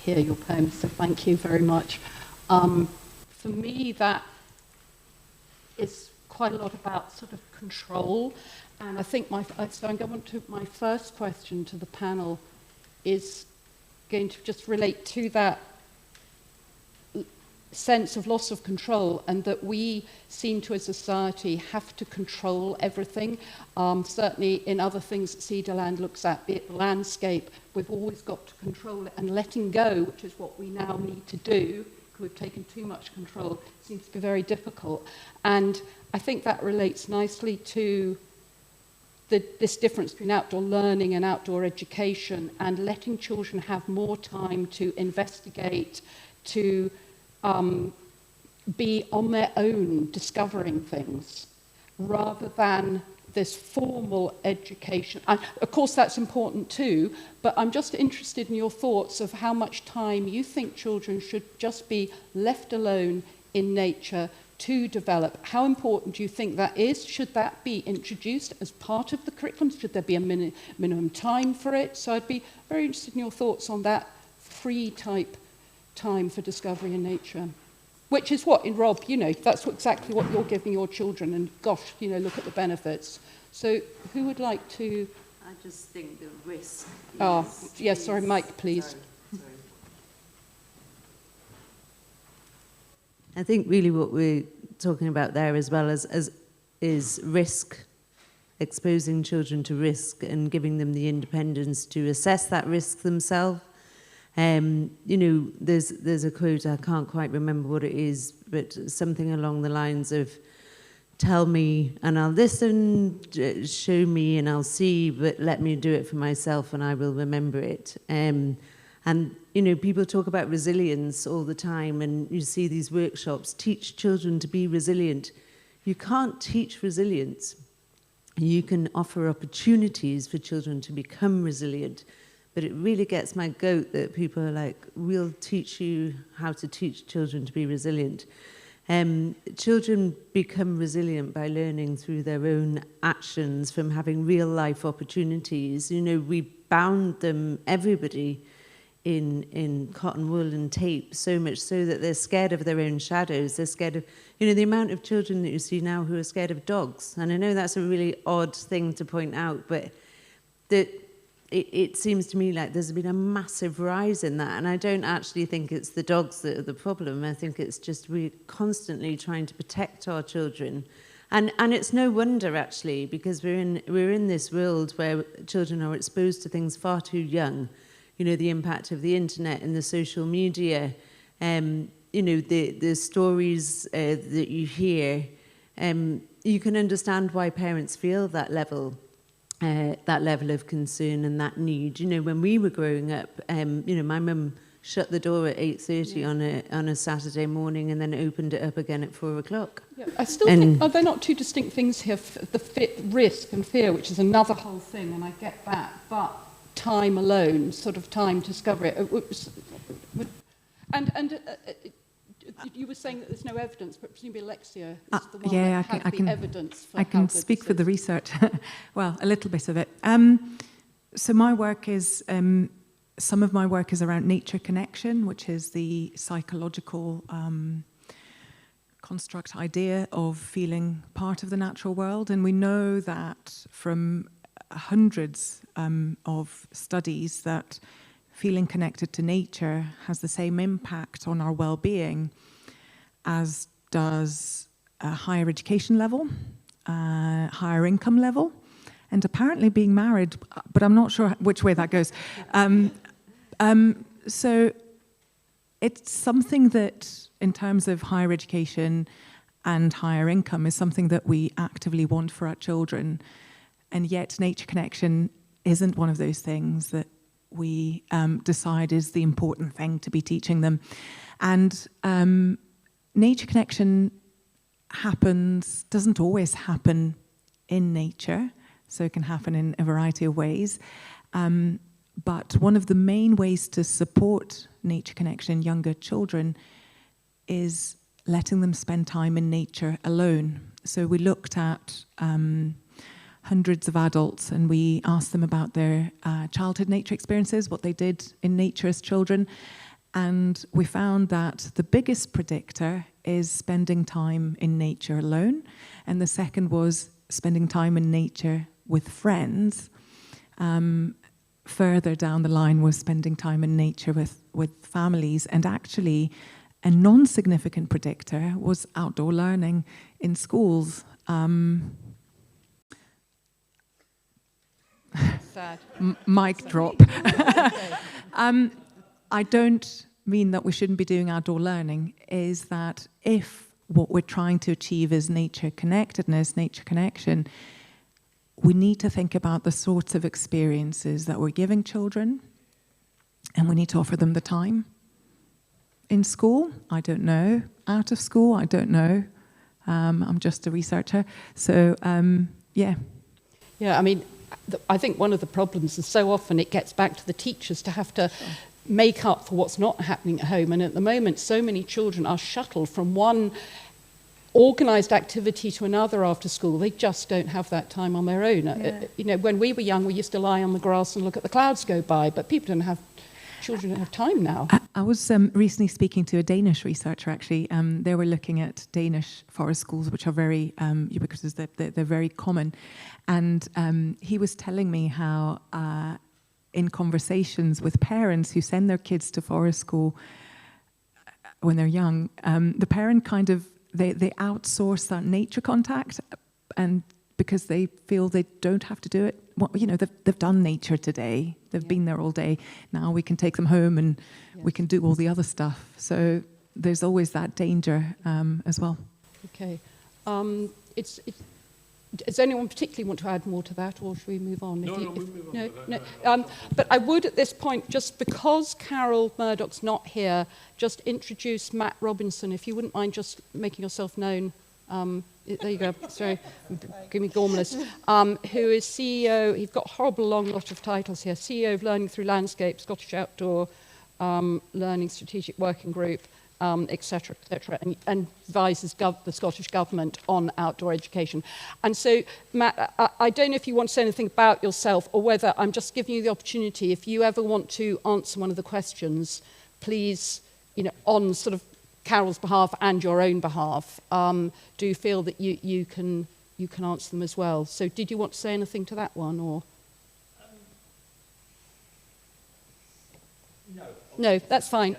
hear your poems, so thank you very much. For me, that is quite a lot about sort of control, and I think so I'm going to, my first question to the panel is going to just relate to that sense of loss of control, and that we seem to, as a society, have to control everything. Certainly in other things that SEDA Land looks at, be it the landscape, we've always got to control it, and letting go, which is what we now need to do, because we've taken too much control, seems to be very difficult. And I think that relates nicely to this difference between outdoor learning and outdoor education, and letting children have more time to investigate, to be on their own discovering things, rather than this formal education. And of course that's important too, but I'm just interested in your thoughts of how much time you think children should just be left alone in nature to develop. How important do you think that is? Should that be introduced as part of the curriculum? Should there be a minimum time for it? So I'd be very interested in your thoughts on that free type time for discovery in nature. Which is what, in Rob, you know, that's exactly what you're giving your children, and gosh, you know, look at the benefits. So who would like to... I just think the risk yes, sorry, Mike, please. Sorry. I think really what we're talking about there as well is risk, exposing children to risk and giving them the independence to assess that risk themselves. You know, there's a quote, I can't quite remember what it is, but something along the lines of, tell me and I'll listen, show me and I'll see, but let me do it for myself and I will remember it. And, you know, people talk about resilience all the time, and you see these workshops, teach children to be resilient. You can't teach resilience. You can offer opportunities for children to become resilient. But it really gets my goat that people are like, we'll teach you how to teach children to be resilient. Children become resilient by learning through their own actions, from having real life opportunities. You know, we bound them, everybody, in cotton wool and tape, so much so that they're scared of their own shadows. They're scared of, the amount of children that you see now who are scared of dogs. And I know that's a really odd thing to point out, but it seems to me like there's been a massive rise in that. And I don't actually think it's the dogs that are the problem. I think it's just we're constantly trying to protect our children. And it's no wonder, actually, because we're in this world where children are exposed to things far too young. The impact of the internet and the social media, the stories that you hear, you can understand why parents feel that level of concern and that need. When we were growing up, my mum shut the door at 8:30 on a Saturday morning and then opened it up again at 4 o'clock. Yeah, I still think, are there not two distinct things here? The risk and fear, which is another whole thing, and I get that, but time alone, sort of time to discover it. You were saying that there's no evidence, but presumably Alexia is the one that had the evidence for I can how speak good for the this is. research. Well, a little bit of it. So my work is, some of my work is around nature connection, which is the psychological construct idea of feeling part of the natural world. And we know that from hundreds of studies that feeling connected to nature has the same impact on our well-being as does a higher education level, higher income level, and apparently being married, but I'm not sure which way that goes. So it's something that, in terms of higher education and higher income, is something that we actively want for our children. And yet nature connection isn't one of those things that we decide is the important thing to be teaching them. And nature connection doesn't always happen in nature, so it can happen in a variety of ways. But one of the main ways to support nature connection in younger children is letting them spend time in nature alone. So we looked at hundreds of adults and we asked them about their childhood nature experiences, what they did in nature as children. And we found that the biggest predictor is spending time in nature alone. And the second was spending time in nature with friends. Further down the line was spending time in nature with families. And actually, a non-significant predictor was outdoor learning in schools. Sad. Mic drop. I don't mean that we shouldn't be doing outdoor learning, is that if what we're trying to achieve is nature connectedness, nature connection, we need to think about the sorts of experiences that we're giving children, and we need to offer them the time. In school, I don't know. Out of school, I don't know. I'm just a researcher. So, yeah. Yeah, I mean, I think one of the problems is so often it gets back to the teachers to have to make up for what's not happening at home. And at the moment, so many children are shuttled from one organised activity to another after school. They just don't have that time on their own. Yeah. When we were young, we used to lie on the grass and look at the clouds go by, but children don't have time now. I was recently speaking to a Danish researcher, actually. They were looking at Danish forest schools, which are very ubiquitous, they're very common. And he was telling me how in conversations with parents who send their kids to forest school when they're young, the parent kind of, they outsource that nature contact, and because they feel they don't have to do it. Well, they've done nature today. They've been there all day. Now we can take them home and we can do all the other stuff. So there's always that danger as well. Okay. Does anyone particularly want to add more to that, or should we move on? We move on. But I would at this point, just because Carol Murdoch's not here, just introduce Matt Robinson, if you wouldn't mind just making yourself known. There you go, sorry, give me Gormless, who is CEO, he's got a horrible long lot of titles here, CEO of Learning Through Landscape, Scottish Outdoor Learning Strategic Working Group, etc., and advises the Scottish Government on outdoor education. And so, Matt, I don't know if you want to say anything about yourself or whether I'm just giving you the opportunity, if you ever want to answer one of the questions, please, on sort of Carol's behalf and your own behalf, do feel that you can answer them as well. So did you want to say anything to that one, or? No, that's fine.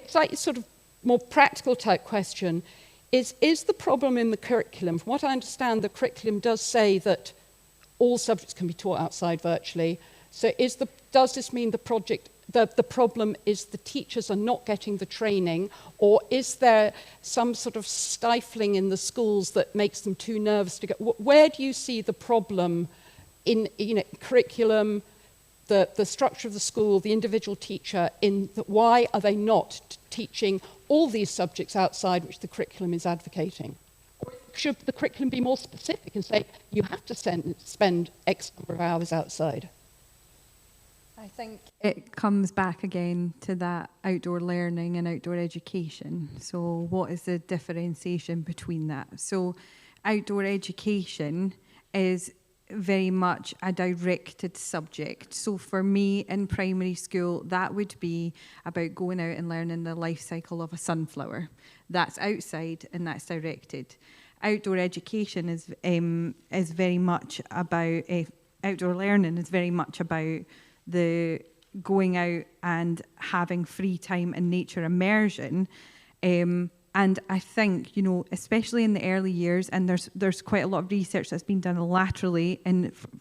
Slightly sort of more practical type question is the problem in the curriculum? From what I understand, the curriculum does say that all subjects can be taught outside virtually. So does this mean the problem is the teachers are not getting the training, or is there some sort of stifling in the schools that makes them too nervous to go? Where do you see the problem in curriculum, the structure of the school, the individual teacher, why are they not teaching all these subjects outside which the curriculum is advocating? Or should the curriculum be more specific and say, you have to spend X number of hours outside? I think it comes back again to that outdoor learning and outdoor education. So what is the differentiation between that? So outdoor education is very much a directed subject. So for me in primary school, that would be about going out and learning the life cycle of a sunflower. That's outside and that's directed. Outdoor education is very much about, outdoor learning is very much about the going out and having free time and nature immersion. And I think, especially in the early years, and there's quite a lot of research that's been done laterally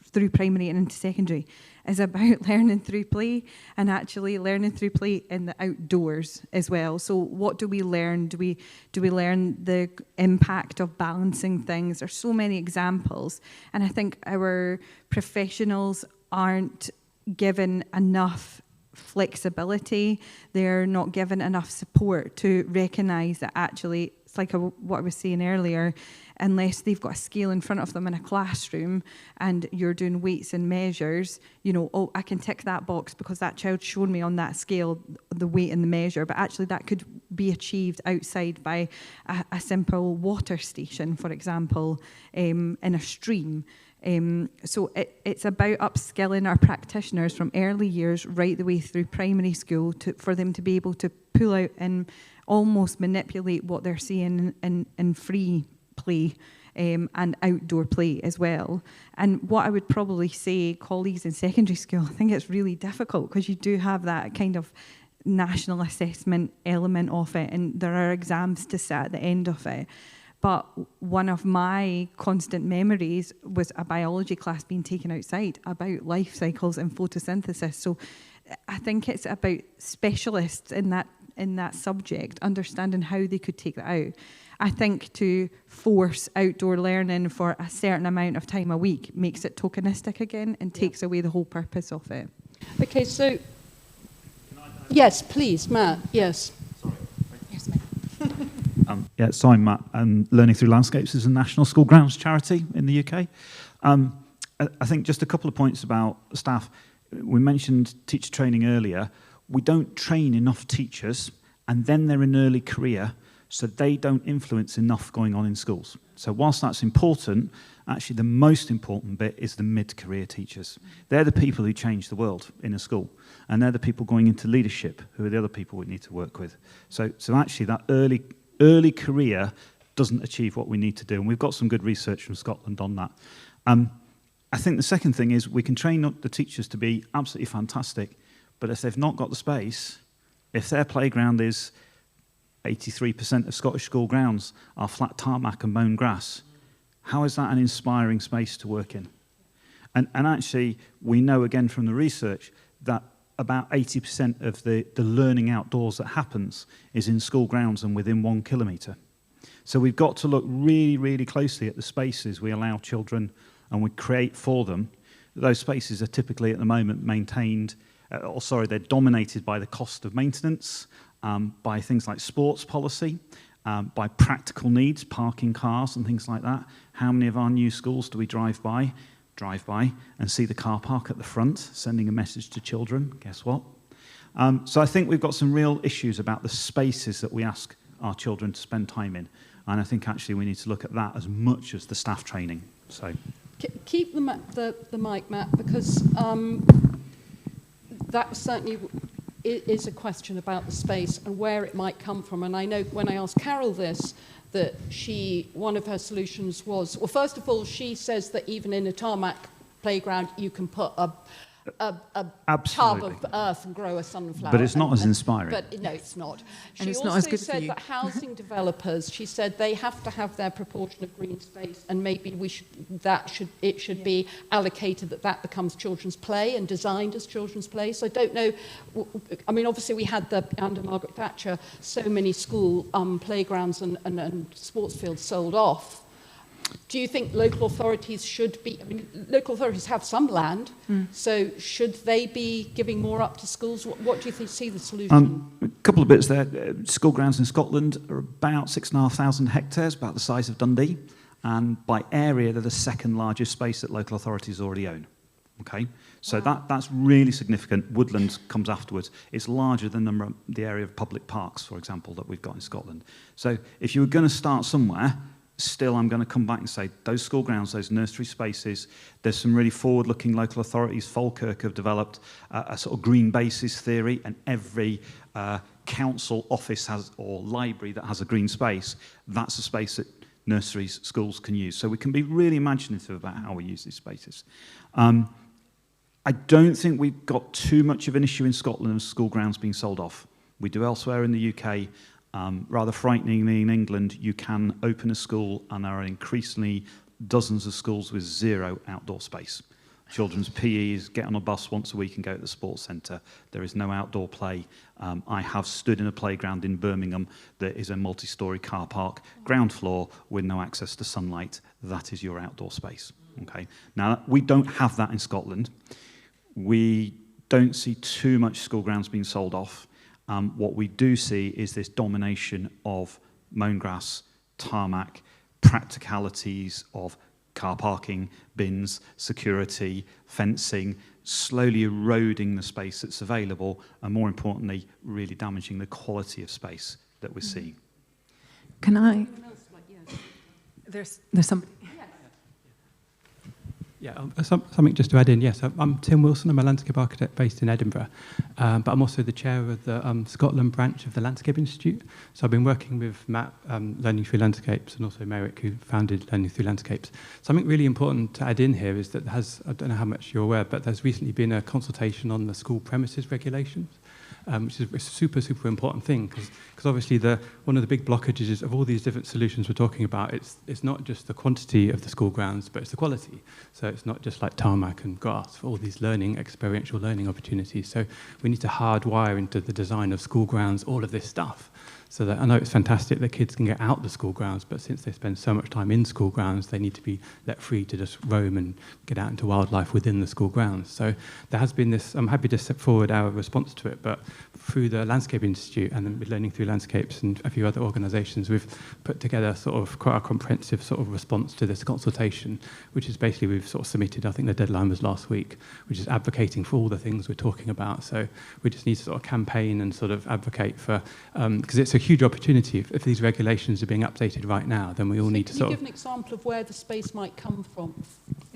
through primary and into secondary, is about learning through play, and actually learning through play in the outdoors as well. So what do we learn? Do we learn the impact of balancing things? There's so many examples, and I think our professionals aren't given enough flexibility. They're not given enough support to recognise that actually, it's like what I was saying earlier, unless they've got a scale in front of them in a classroom and you're doing weights and measures, I can tick that box because that child showed me on that scale the weight and the measure, but actually that could be achieved outside by a simple water station, for example, in a stream. So it's about upskilling our practitioners from early years right the way through primary school for them to be able to pull out and almost manipulate what they're seeing in free play and outdoor play as well. And what I would probably say, colleagues in secondary school, I think it's really difficult because you do have that kind of national assessment element of it, and there are exams to sit at the end of it. But one of my constant memories was a biology class being taken outside about life cycles and photosynthesis. So I think it's about specialists in that subject understanding how they could take that out. I think to force outdoor learning for a certain amount of time a week makes it tokenistic again and takes away the whole purpose of it. Okay, so yes, please, Matt. Yes. So I'm Matt, and Learning Through Landscapes is a national school grounds charity in the UK. I think just a couple of points about staff. We mentioned teacher training earlier. We don't train enough teachers, and then they're in early career, so they don't influence enough going on in schools. So whilst that's important, actually the most important bit is the mid-career teachers. They're the people who change the world in a school, and they're the people going into leadership who are the other people we need to work with. So actually that early career doesn't achieve what we need to do, and we've got some good research from Scotland on that. I think the second thing is we can train up the teachers to be absolutely fantastic, but if they've not got the space, if their playground is 83% of Scottish school grounds are flat tarmac and mown grass, how is that an inspiring space to work in? And actually, we know again from the research that about 80% of the learning outdoors that happens is in school grounds and within 1 kilometre. So we've got to look really, really closely at the spaces we allow children and we create for them. Those spaces are typically at the moment they're dominated by the cost of maintenance, by things like sports policy, by practical needs, parking cars and things like that. How many of our new schools do we drive by and see the car park at the front, sending a message to children? Guess what? So I think we've got some real issues about the spaces that we ask our children to spend time in. And I think actually we need to look at that as much as the staff training. So keep the mic, Matt, because that certainly is a question about the space and where it might come from. And I know when I asked Carol this, that one of her solutions was, well, first of all, she says that even in a tarmac playground, you can put a tub of earth and grow a sunflower. But it's not as inspiring. But no, it's not. And She it's also not as good for said you. that housing developers, she said they have to have their proportion of green space, and maybe it should be allocated that becomes children's play and designed as children's play. So I don't know. I mean, obviously we had under Margaret Thatcher so many school playgrounds and sports fields sold off. Do you think local authorities should be, I mean, local authorities have some land, so should they be giving more up to schools? What do you see the solution? A couple of bits there. School grounds in Scotland are about 6,500 hectares, about the size of Dundee, and by area they're the second largest space that local authorities already own. Okay, so that's really significant. Woodland comes afterwards. It's larger than the area of public parks, for example, that we've got in Scotland. So if you were going to start somewhere, still, I'm going to come back and say those school grounds, those nursery spaces, there's some really forward-looking local authorities. Falkirk have developed a sort of green bases theory, and every council office or library that has a green space, that's a space that nurseries, schools can use. So we can be really imaginative about how we use these spaces. I don't think we've got too much of an issue in Scotland of school grounds being sold off. We do elsewhere in the UK. Rather frighteningly, in England, you can open a school, and there are increasingly dozens of schools with zero outdoor space. Children's PEs get on a bus once a week and go to the sports centre. There is no outdoor play. I have stood in a playground in Birmingham that is a multi-storey car park, ground floor with no access to sunlight. That is your outdoor space. Okay. Now, we don't have that in Scotland. We don't see too much school grounds being sold off. What we do see is this domination of mown grass, tarmac, practicalities of car parking, bins, security, fencing, slowly eroding the space that's available, and more importantly, really damaging the quality of space that we're seeing. Can I? There's some. Yeah, something just to add in. Yes, I'm Tim Wilson. I'm a landscape architect based in Edinburgh, but I'm also the chair of the Scotland branch of the Landscape Institute. So I've been working with Matt, Learning Through Landscapes, and also Merrick, who founded Learning Through Landscapes. Something really important to add in here is that I don't know how much you're aware, but there's recently been a consultation on the school premises regulations. Which is a super, super important thing, because obviously one of the big blockages of all these different solutions we're talking about, it's not just the quantity of the school grounds, but it's the quality. So it's not just like tarmac and grass for all these experiential learning opportunities. So we need to hardwire into the design of school grounds all of this stuff. So that I know it's fantastic that kids can get out the school grounds, but since they spend so much time in school grounds, they need to be let free to just roam and get out into wildlife within the school grounds. So there has been this, I'm happy to step forward our response to it, but through the Landscape Institute and then with Learning Through Landscapes and a few other organisations, we've put together sort of quite a comprehensive sort of response to this consultation, which is basically we've sort of submitted, I think the deadline was last week, which is advocating for all the things we're talking about. So we just need to sort of campaign and sort of advocate for, because it's a huge opportunity. If these regulations are being updated right now, then we all need to sort of... Can you give an example of where the space might come from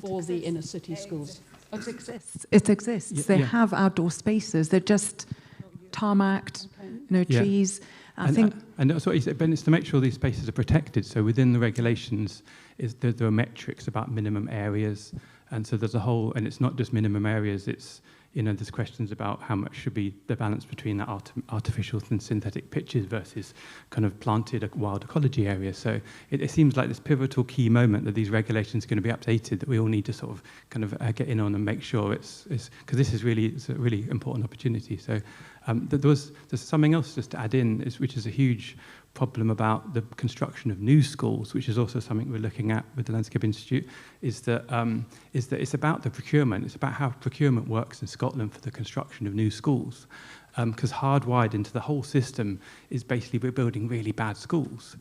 for the inner city schools? It exists. It exists. They have outdoor spaces. They're just tarmacked, trees. I think... And that's what he said, Ben, is to make sure these spaces are protected. So within the regulations, there are metrics about minimum areas. And so there's a whole... And it's not just minimum areas, it's... there's questions about how much should be the balance between the artificial and synthetic pitches versus kind of planted wild ecology areas. So it seems like this pivotal key moment that these regulations are going to be updated, that we all need to sort of kind of get in on and make sure it's because this is it's a really important opportunity. So there's something else just to add in, which is a huge problem about the construction of new schools, which is also something we're looking at with the Landscape Institute, is that it's about the procurement. It's about how procurement works in Scotland for the construction of new schools. Because hardwired into the whole system is basically we're building really bad schools.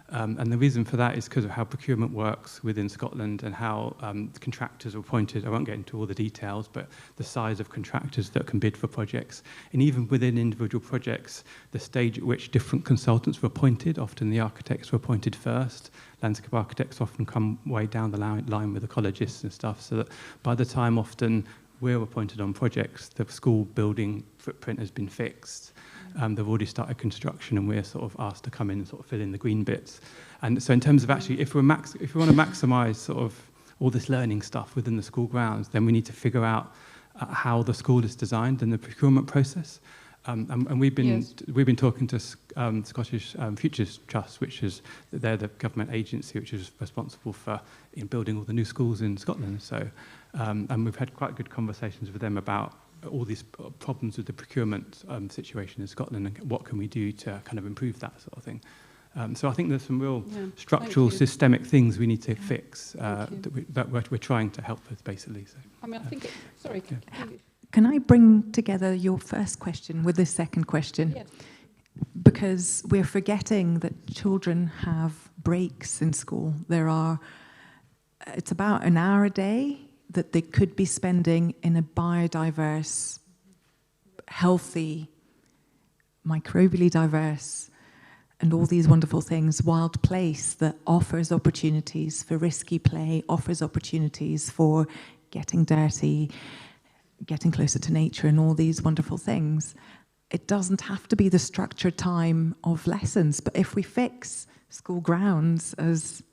And the reason for that is because of how procurement works within Scotland and how contractors are appointed. I won't get into all the details, but the size of contractors that can bid for projects. And even within individual projects, the stage at which different consultants were appointed, often the architects were appointed first. Landscape architects often come way down the line with ecologists and stuff, so that by the time often we're appointed on projects, the school building footprint has been fixed. They've already started construction, and we're sort of asked to come in and sort of fill in the green bits. And so in terms of actually, if we want to maximise sort of all this learning stuff within the school grounds, then we need to figure out how the school is designed and the procurement process. And we've been talking to Scottish Futures Trust, which is they're the government agency which is responsible for building all the new schools in Scotland. So, and we've had quite good conversations with them about all these problems with the procurement situation in Scotland and what can we do to kind of improve that sort of thing. So I think there's some real structural, systemic things we need to fix that we're trying to help with, basically. So, I mean, I think sorry. Can I bring together your first question with the second question? Yeah. Because we're forgetting that children have breaks in school. It's about an hour a day that they could be spending in a biodiverse, healthy, microbially diverse, and all these wonderful things, wild place that offers opportunities for risky play, offers opportunities for getting dirty, getting closer to nature, and all these wonderful things. It doesn't have to be the structured time of lessons, but if we fix school grounds, as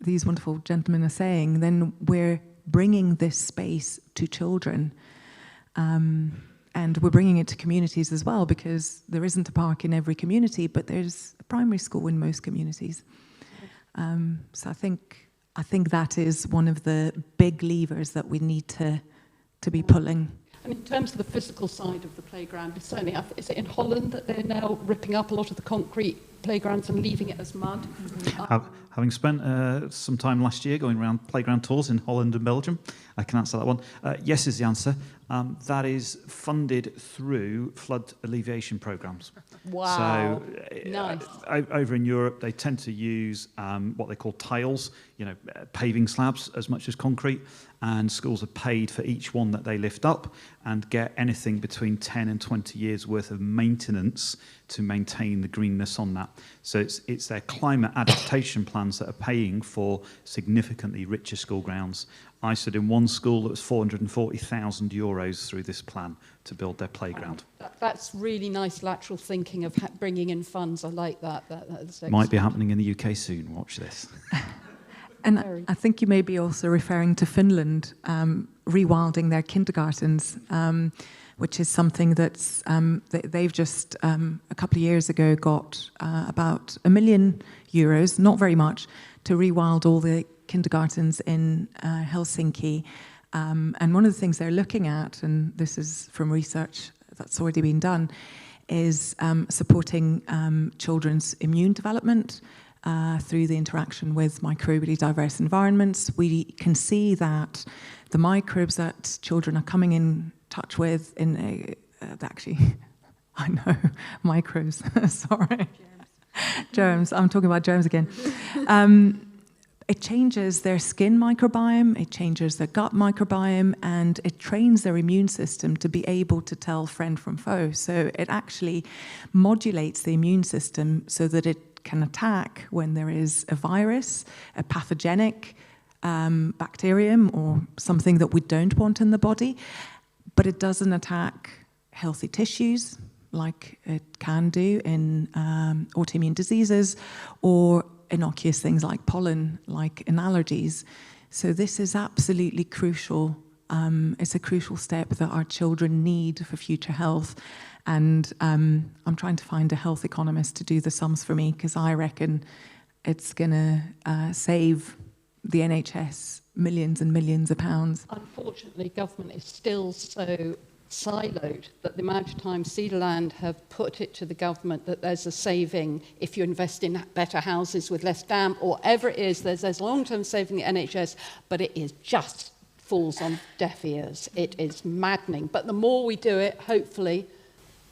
these wonderful gentlemen are saying, then we're bringing this space to children. And we're bringing it to communities as well, because there isn't a park in every community, but there's a primary school in most communities. So I think that is one of the big levers that we need to be pulling. And in terms of the physical side of the playground, certainly, is it in Holland that they're now ripping up a lot of the concrete playgrounds and leaving it as mud? Having spent some time last year going around playground tours in Holland and Belgium, I can answer that one. Yes is the answer. That is funded through flood alleviation programs. Wow. So nice. Over in Europe, they tend to use what they call tiles, paving slabs as much as concrete, and schools are paid for each one that they lift up and get anything between 10 and 20 years worth of maintenance to maintain the greenness on that. So it's their climate adaptation plans that are paying for significantly richer school grounds. I stood in one school that was €440,000 through this plan to build their playground. That's really nice lateral thinking of bringing in funds. I like that. That's might be happening in the UK soon. Watch this. And I think you may be also referring to Finland rewilding their kindergartens, which is something that's they've just a couple of years ago got about €1 million, not very much, to rewild all the kindergartens in Helsinki. And one of the things they're looking at, and this is from research that's already been done, is supporting children's immune development through the interaction with microbially diverse environments. We can see that the microbes that children are coming in touch with actually, I know, microbes, sorry. Germs, I'm talking about germs again. It changes their skin microbiome, it changes their gut microbiome, and it trains their immune system to be able to tell friend from foe. So it actually modulates the immune system so that it can attack when there is a virus, a pathogenic bacterium, or something that we don't want in the body, but it doesn't attack healthy tissues like it can do in autoimmune diseases, or innocuous things like pollen, like in allergies. So this is absolutely crucial. It's a crucial step that our children need for future health. And I'm trying to find a health economist to do the sums for me, because I reckon it's going to save the NHS millions and millions of pounds. Unfortunately, government is still so siloed that the amount of time SEDA have put it to the government that there's a saving if you invest in better houses with less damp, or whatever it is, there's long-term saving in the NHS, but it is just falls on deaf ears. It is maddening. But the more we do it, hopefully,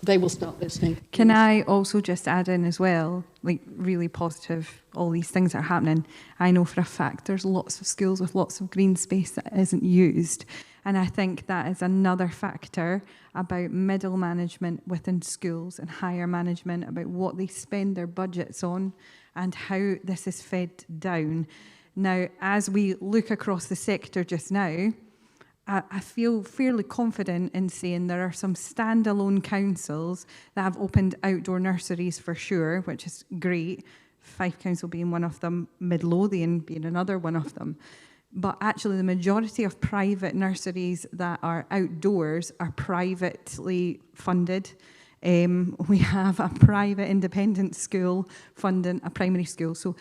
they will start listening. Can I also just add in as well, like really positive, all these things are happening. I know for a fact there's lots of schools with lots of green space that isn't used. And I think that is another factor about middle management within schools and higher management, about what they spend their budgets on and how this is fed down. Now, as we look across the sector just now, I feel fairly confident in saying there are some standalone councils that have opened outdoor nurseries for sure, which is great. Fife Council being one of them, Midlothian being another one of them. But actually the majority of private nurseries that are outdoors are privately funded. We have a private independent school funding a primary school. So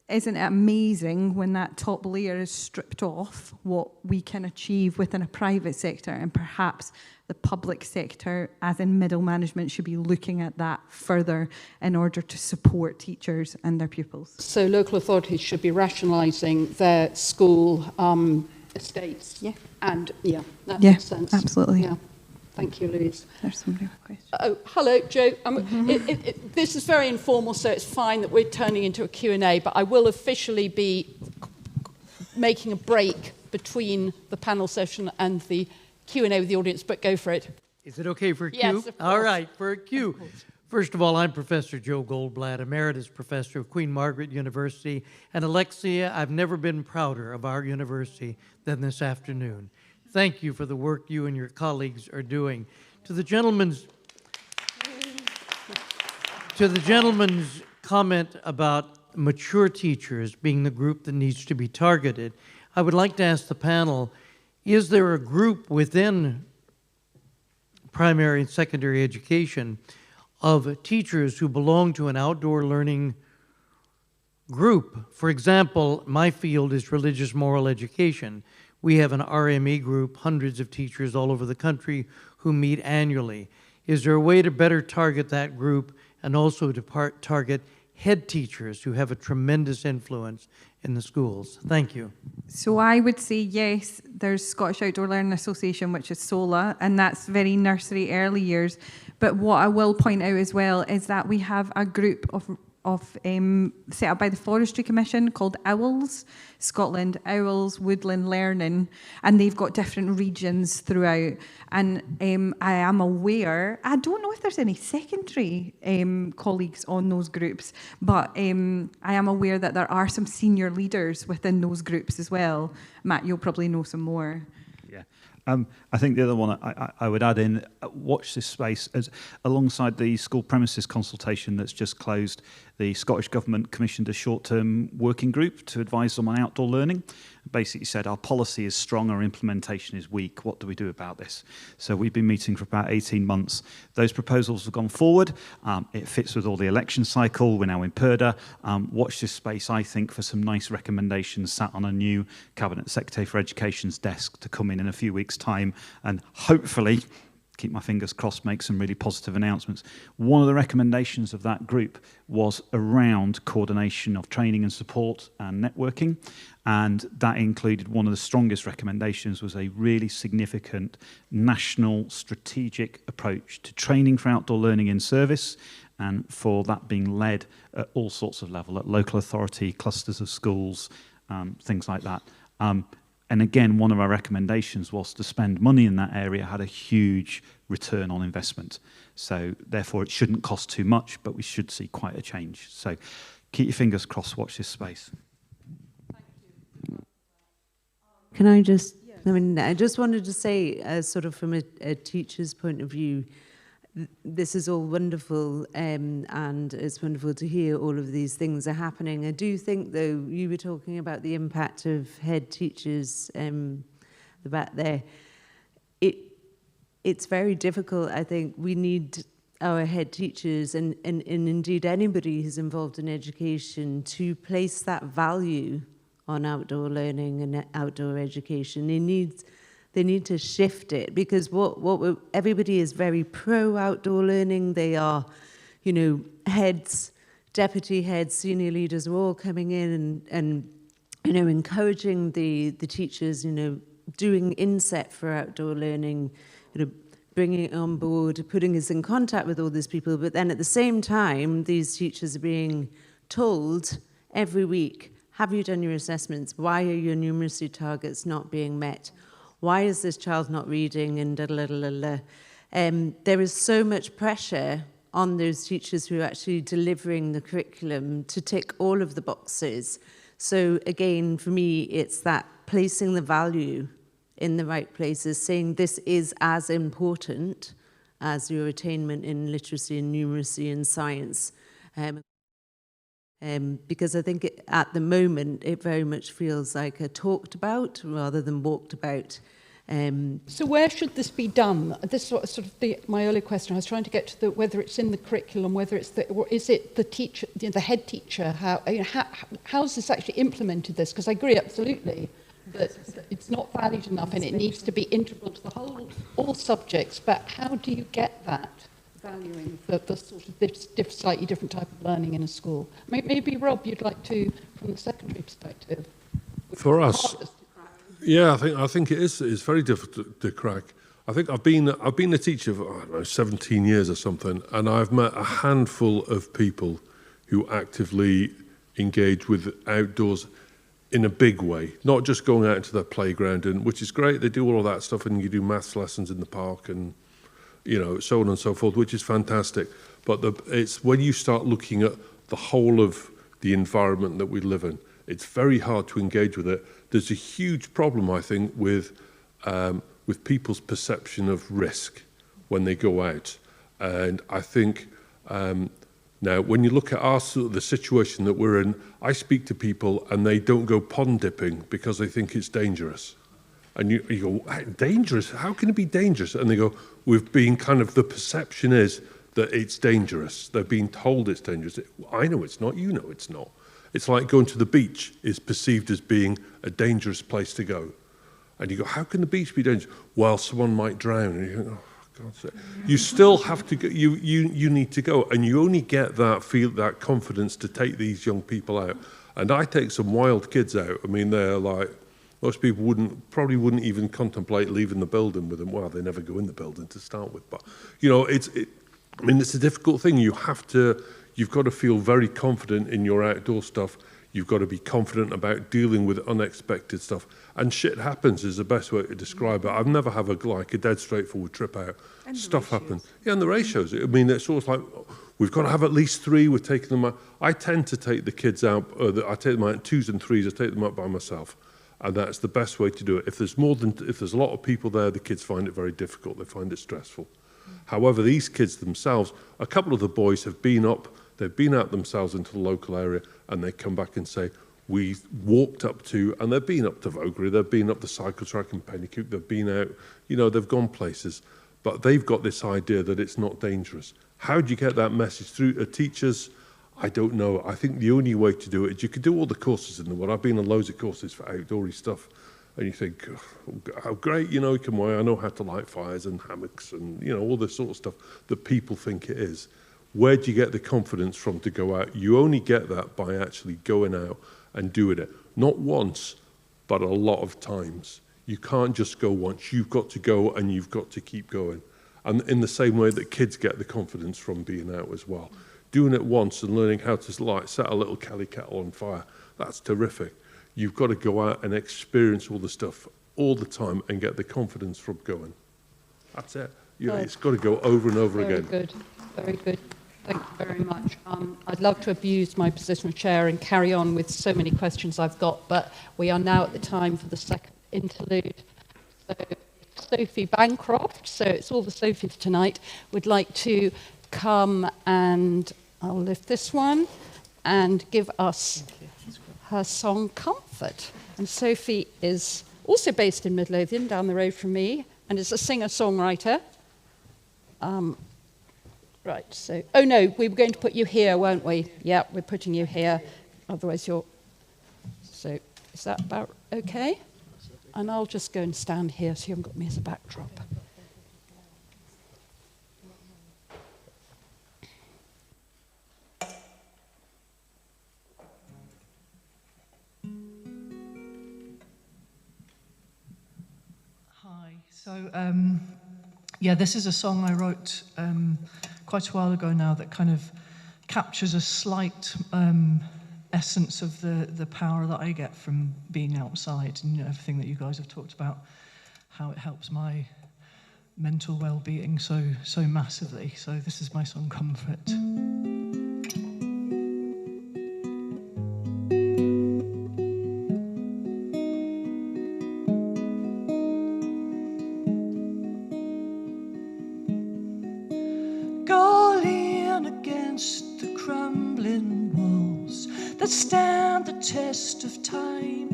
isn't it amazing when that top layer is stripped off what we can achieve within a private sector, and perhaps the public sector, as in middle management, should be looking at that further in order to support teachers and their pupils. So local authorities should be rationalising their school estates. Yeah. And that makes sense. Absolutely. Yeah. Thank you, Louise. There's somebody with a question. Oh, hello, Joe. This is very informal, so it's fine that we're turning into a Q&A, but I will officially be making a break between the panel session and the Q&A with the audience, but go for it. Is it okay for a Q? Yes, of course. All right, for a Q. First of all, I'm Professor Joe Goldblatt, Emeritus Professor of Queen Margaret University. And Alexia, I've never been prouder of our university than this afternoon. Thank you for the work you and your colleagues are doing. To the gentleman's comment about mature teachers being the group that needs to be targeted, I would like to ask the panel, is there a group within primary and secondary education of teachers who belong to an outdoor learning group? For example, my field is religious moral education. We have an RME group, hundreds of teachers all over the country who meet annually. Is there a way to better target that group and also to target head teachers who have a tremendous influence in the schools? Thank you. So I would say yes, there's Scottish Outdoor Learning Association, which is SOLA, and that's very nursery early years. But what I will point out as well is that we have a group of set up by the Forestry Commission called OWLS, Scotland Owls Woodland Learning, and they've got different regions throughout. And I am aware, I don't know if there's any secondary colleagues on those groups, but I am aware that there are some senior leaders within those groups as well. Matt, you'll probably know some more. Yeah. I think the other one I would add in, watch this space, as alongside the school premises consultation that's just closed, the Scottish Government commissioned a short-term working group to advise them on outdoor learning. Basically said our policy is strong, our implementation is weak. What do we do about this? So we've been meeting for about 18 months. Those proposals have gone forward. It fits with all the election cycle. We're now in PERDA. Watch this space, I think, for some nice recommendations sat on a new Cabinet Secretary for Education's desk to come in a few weeks' time and hopefully, keep my fingers crossed, make some really positive announcements. One of the recommendations of that group was around coordination of training and support and networking, and that included one of the strongest recommendations was a really significant national strategic approach to training for outdoor learning in service, and for that being led at all sorts of level, at local authority, clusters of schools, things like that. And again, one of our recommendations was to spend money in that area had a huge return on investment. So therefore, it shouldn't cost too much, but we should see quite a change. So keep your fingers crossed, watch this space. Can I just, I just wanted to say, sort of from a teacher's point of view, this is all wonderful, and it's wonderful to hear all of these things are happening. I do think, though, you were talking about the impact of head teachers, the back there. It's very difficult. I think we need our head teachers and indeed anybody who's involved in education to place that value on outdoor learning and outdoor education. They need to shift it, because everybody is very pro outdoor learning. They are, heads, deputy heads, senior leaders are all coming in and encouraging the teachers, doing inset for outdoor learning, bringing it on board, putting us in contact with all these people, but then at the same time, these teachers are being told every week, have you done your assessments? Why are your numeracy targets not being met? Why is this child not reading? And there is so much pressure on those teachers who are actually delivering the curriculum to tick all of the boxes. So again, for me, it's that placing the value in the right places, saying this is as important as your attainment in literacy and numeracy and science. Because I think at the moment, it very much feels like a talked about rather than walked about. So where should this be done? This is sort of my earlier question. I was trying to get to whether it's in the curriculum, whether it's or is it the teacher, the head teacher? How is this actually implemented? This, because I agree absolutely that it's not valued enough and it needs to be integral to the all subjects. But how do you get that valuing the sort of this slightly different type of learning in a school? Maybe Rob, you'd like to, from the secondary perspective. For us. Yeah, I think it is. It's very difficult to crack. I think I've been a teacher for, I don't know, 17 years or something, and I've met a handful of people who actively engage with outdoors in a big way, not just going out into the playground, and which is great. They do all of that stuff, and you do maths lessons in the park, and so on and so forth, which is fantastic. But it's when you start looking at the whole of the environment that we live in, it's very hard to engage with it. There's a huge problem, I think, with people's perception of risk when they go out. And I think now, when you look at the situation that we're in, I speak to people and they don't go pond dipping because they think it's dangerous. And you go, dangerous? How can it be dangerous? And they go, we've been the perception is that it's dangerous. They're being told it's dangerous. I know it's not, you know it's not. It's like going to the beach is perceived as being a dangerous place to go. And you go, how can the beach be dangerous? Well, someone might drown. And you think, oh, God's sake. You still have to go, you need to go. And you only get that confidence to take these young people out. And I take some wild kids out. I mean, they're like, most people probably wouldn't even contemplate leaving the building with them. Well, they never go in the building to start with. But, it's a difficult thing. You've got to feel very confident in your outdoor stuff. You've got to be confident about dealing with unexpected stuff. And shit happens is the best way to describe it. I've never had a dead straightforward trip out. And stuff happens. Yeah, and the ratios. It's sort of like, we've got to have at least 3. We're taking them out. I tend to take the kids out. I take them out in 2s and 3s. I take them out by myself. And that's the best way to do it. If there's a lot of people there, the kids find it very difficult. They find it stressful. However, these kids themselves, a couple of the boys have been up. They've been out themselves into the local area, and they come back and say, we walked up to, and they've been up to Vogrie, they've been up the cycle track in Pennycook, they've been out, they've gone places, but they've got this idea that it's not dangerous. How do you get that message through to teachers? I don't know. I think the only way to do it is you could do all the courses in the world. I've been on loads of courses for outdoorsy stuff, and you think, oh, how great, I know how to light fires and hammocks and, all this sort of stuff that people think it is. Where do you get the confidence from to go out? You only get that by actually going out and doing it. Not once, but a lot of times. You can't just go once. You've got to go and you've got to keep going. And in the same way that kids get the confidence from being out as well. Doing it once and learning how to set a little Kelly kettle on fire, that's terrific. You've got to go out and experience all the stuff all the time and get the confidence from going. That's it. It's got to go over and over again. Very good. Very good. Thank you very much. I'd love to abuse my position of chair and carry on with so many questions I've got, but we are now at the time for the second interlude. So Sophie Bancroft, so it's all the Sophies tonight, would like to come and, I'll lift this one, and give us her song Comfort. And Sophie is also based in Midlothian, down the road from me, and is a singer-songwriter. Right, so, oh no, we were going to put you here, weren't we? Yeah, we're putting you here, otherwise you're, so is that about okay? And I'll just go and stand here so you haven't got me as a backdrop. Hi, so yeah, this is a song I wrote quite a while ago now that kind of captures a slight essence of the power that I get from being outside, and everything that you guys have talked about, how it helps my mental well-being so massively. So this is my song Comfort. Go lean against the crumbling walls that stand the test of time.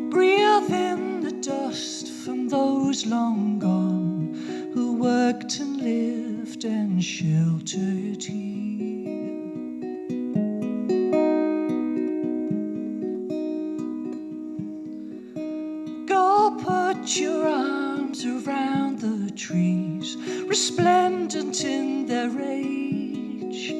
Breathe in the dust from those long gone who worked and lived and sheltered here. Go put your arms around the trees, resplendent in their age,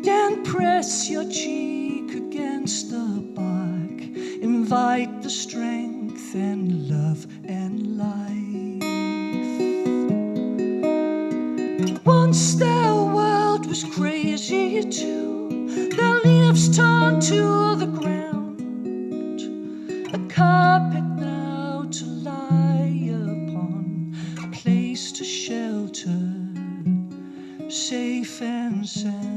then press your cheek against the bark, invite the strength and love and life. Once their world was crazy too, their leaves torn to the ground, a carpet now to lie upon, a place to shelter, safe and sound.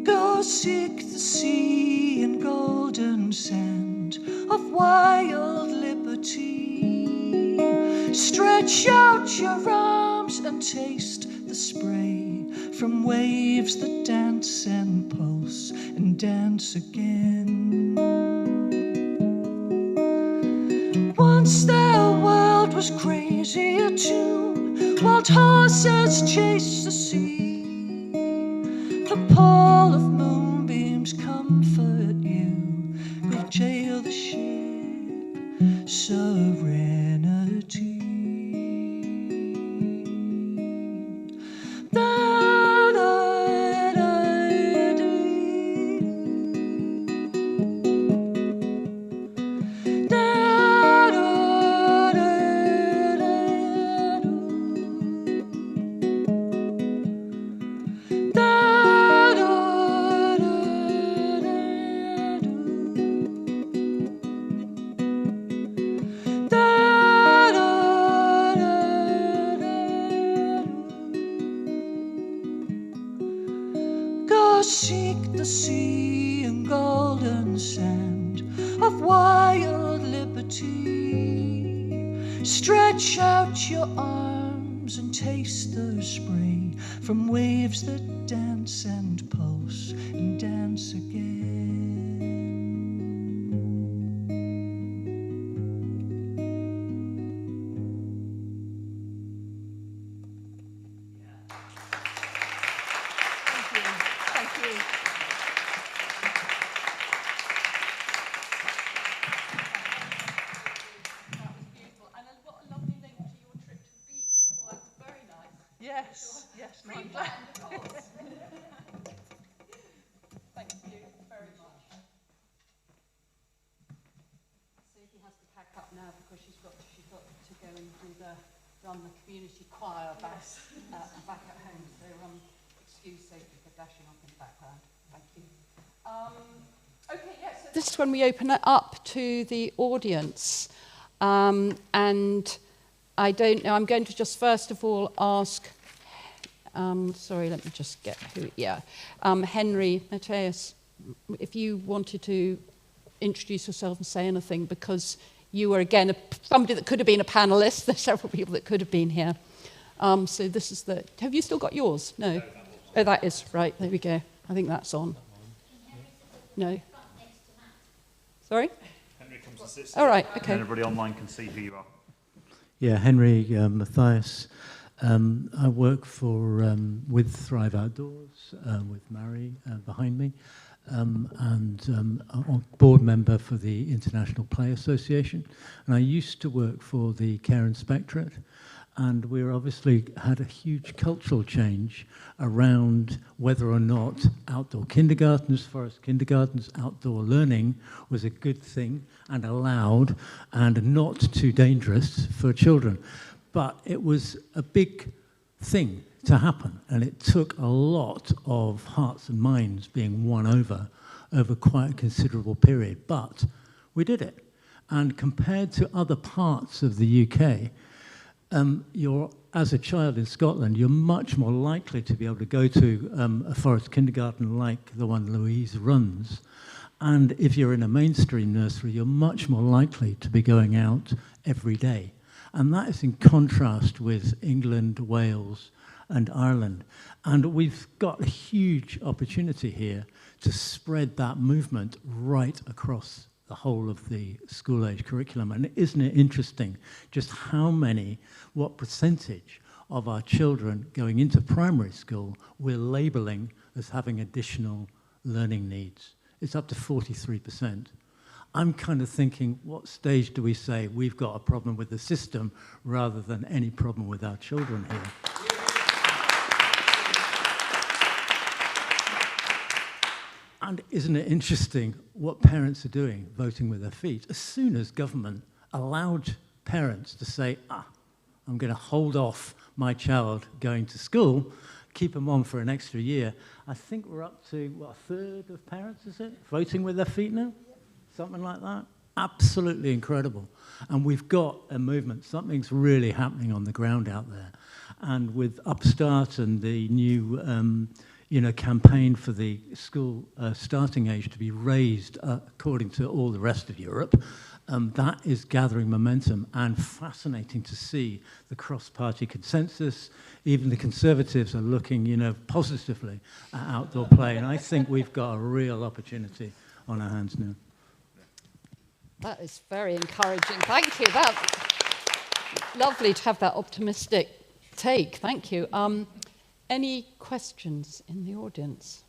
Go seek the sea and golden sand of wild liberty. Stretch out your arms and taste the spray from waves that dance and pulse and dance again. Once their world was crazier too, wild horses chase the sea. The pull of moonbeams comfort you, go jail the ship, serenity. Seek the sea and golden sand of wild liberty. Stretch out your arms and taste the spray from waves that dance and pulse and dance again. Yes, yes, no, I'm glad. Thank you very much. Sophie has to pack up now because she's got to go and run the community choir back at home. So excuse Sophie for dashing off in the background. Thank you. Okay, yes. So this is when we open it up to the audience, and I don't know. I'm going to just first of all ask. Sorry, let me just get who. Yeah, Henry Mateus, if you wanted to introduce yourself and say anything, because you were again somebody that could have been a panelist. There's several people that could have been here. So this is the. Have you still got yours? No. Oh, that is right. There we go. I think that's on. No. Sorry. Henry comes and sits. All right. Okay. And everybody online can see who you are. Yeah, Henry Matthias. I work with Thrive Outdoors with Mary behind me, and I'm a board member for the International Play Association. And I used to work for the Care Inspectorate, and we're obviously had a huge cultural change around whether or not outdoor kindergartens, forest kindergartens, outdoor learning was a good thing and allowed and not too dangerous for children. But it was a big thing to happen, and it took a lot of hearts and minds being won over quite a considerable period. But we did it. And compared to other parts of the UK, as a child in Scotland, you're much more likely to be able to go to a forest kindergarten like the one Louise runs. And if you're in a mainstream nursery, you're much more likely to be going out every day. And that is in contrast with England, Wales, and Ireland. And we've got a huge opportunity here to spread that movement right across the whole of the school-age curriculum. And isn't it interesting just what percentage of our children going into primary school we're labelling as having additional learning needs? It's up to 43%. I'm kind of thinking, what stage do we say we've got a problem with the system rather than any problem with our children here? And isn't it interesting what parents are doing, voting with their feet? As soon as government allowed parents to say, I'm going to hold off my child going to school, keep them on for an extra year, I think we're up to, what, a third of parents, is it? Voting with their feet now? Something like that? Absolutely incredible. And we've got a movement. Something's really happening on the ground out there. And with Upstart and the new campaign for the school starting age to be raised according to all the rest of Europe, that is gathering momentum, and fascinating to see the cross-party consensus. Even the Conservatives are looking, positively at outdoor play, and I think we've got a real opportunity on our hands now. That is very encouraging. Thank you. That's lovely to have that optimistic take. Thank you. Any questions in the audience?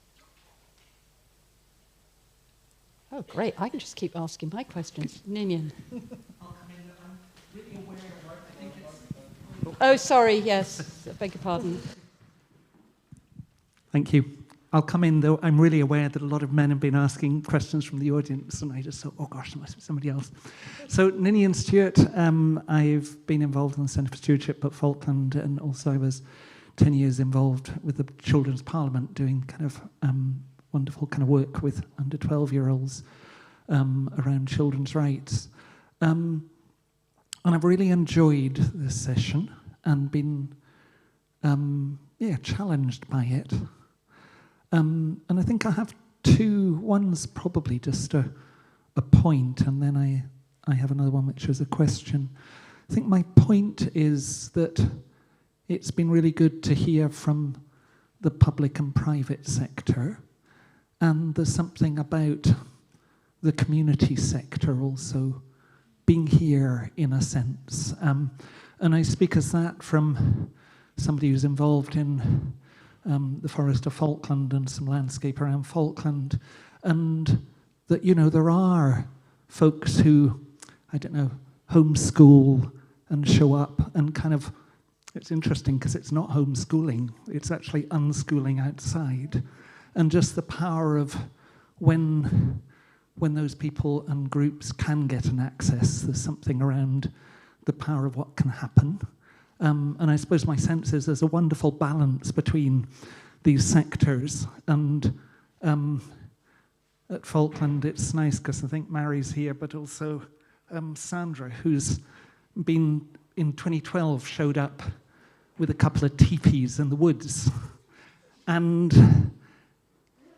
Oh, great. I can just keep asking my questions. Ninian. Oh, sorry, yes. I beg your pardon. Thank you. I'll come in, though I'm really aware that a lot of men have been asking questions from the audience, and I just thought, oh gosh, there must be somebody else. So, Ninian Stewart, I've been involved in the Centre for Stewardship at Falkland, and also I was 10 years involved with the Children's Parliament doing kind of wonderful kind of work with under 12-year-olds around children's rights. And I've really enjoyed this session and been challenged by it. And I think I have two. One's probably just a point, and then I have another one which is a question. I think my point is that it's been really good to hear from the public and private sector, and there's something about the community sector also being here in a sense. And I speak as that from somebody who's involved in the Forest of Falkland and some landscape around Falkland, and that, there are folks who, I don't know, homeschool and show up and kind of, it's interesting because it's not homeschooling, it's actually unschooling outside. And just the power of when those people and groups can get an access, there's something around the power of what can happen. And I suppose my sense is there's a wonderful balance between these sectors. And at Falkland, it's nice because I think Mary's here, but also Sandra, who's been in 2012 showed up with a couple of teepees in the woods. And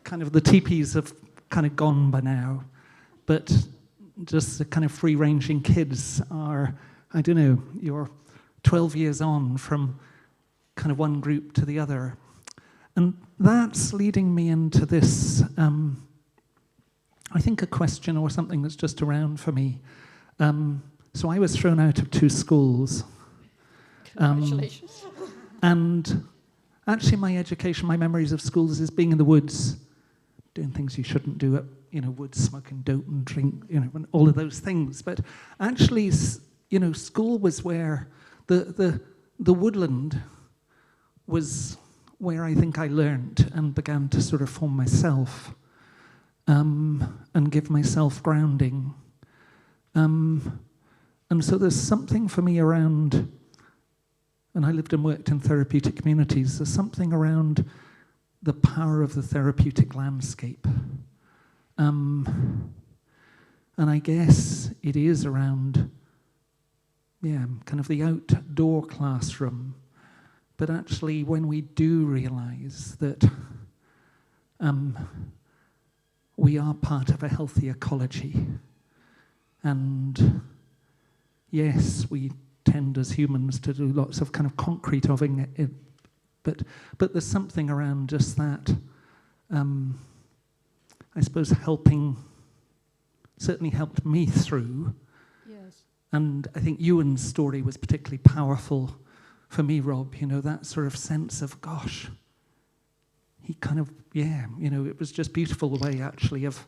kind of the teepees have kind of gone by now, but just the kind of free-ranging kids are, I don't know, you're 12 years on from kind of one group to the other. And that's leading me into this, I think a question or something that's just around for me. So I was thrown out of 2 schools. Congratulations. And actually my education, my memories of schools is being in the woods, doing things you shouldn't do at, woods, smoking dope and drink, and all of those things. But actually, school was where the the woodland was where I think I learned and began to sort of form myself and give myself grounding. And so there's something for me around, and I lived and worked in therapeutic communities, there's something around the power of the therapeutic landscape. And I guess it is around, kind of the outdoor classroom. But actually, when we do realize that we are part of a healthy ecology, and yes, we tend as humans to do lots of kind of concrete oving it, but there's something around just that, I suppose, certainly helped me through. Yes. And I think Ewan's story was particularly powerful for me, Rob, that sort of sense of, gosh, he kind of, it was just beautiful the way actually of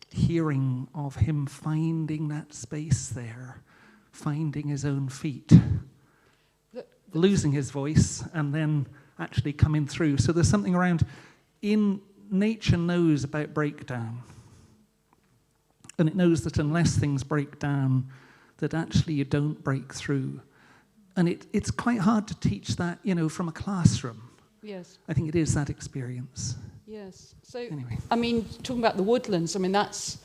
hearing of him finding that space there, finding his own feet, losing his voice, and then actually coming through. So there's something around, nature knows about breakdown. And it knows that unless things break down, that actually you don't break through. And it's quite hard to teach that, from a classroom. Yes. I think it is that experience. Yes. So, anyway. I mean, talking about the woodlands, I mean, that's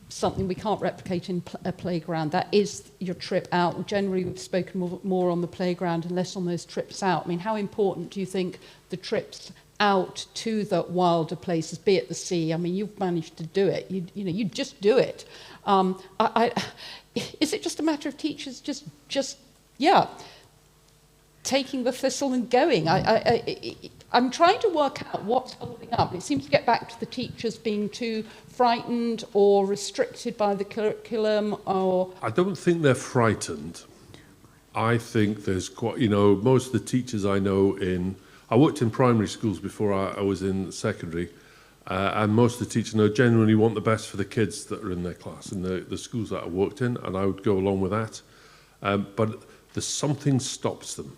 something we can't replicate in a playground. That is your trip out. Generally, we've spoken more on the playground and less on those trips out. I mean, how important do you think the trips out to the wilder places, be it the sea? I mean, you've managed to do it. You just do it. Is it just a matter of teachers just taking the thistle and going? I'm trying to work out what's holding up. It seems to get back to the teachers being too frightened or restricted by the curriculum, or... I don't think they're frightened. I think there's quite, most of the teachers I know I worked in primary schools before I was in secondary, and most of the teachers genuinely want the best for the kids that are in their class in the schools that I worked in, and I would go along with that. But there's something stops them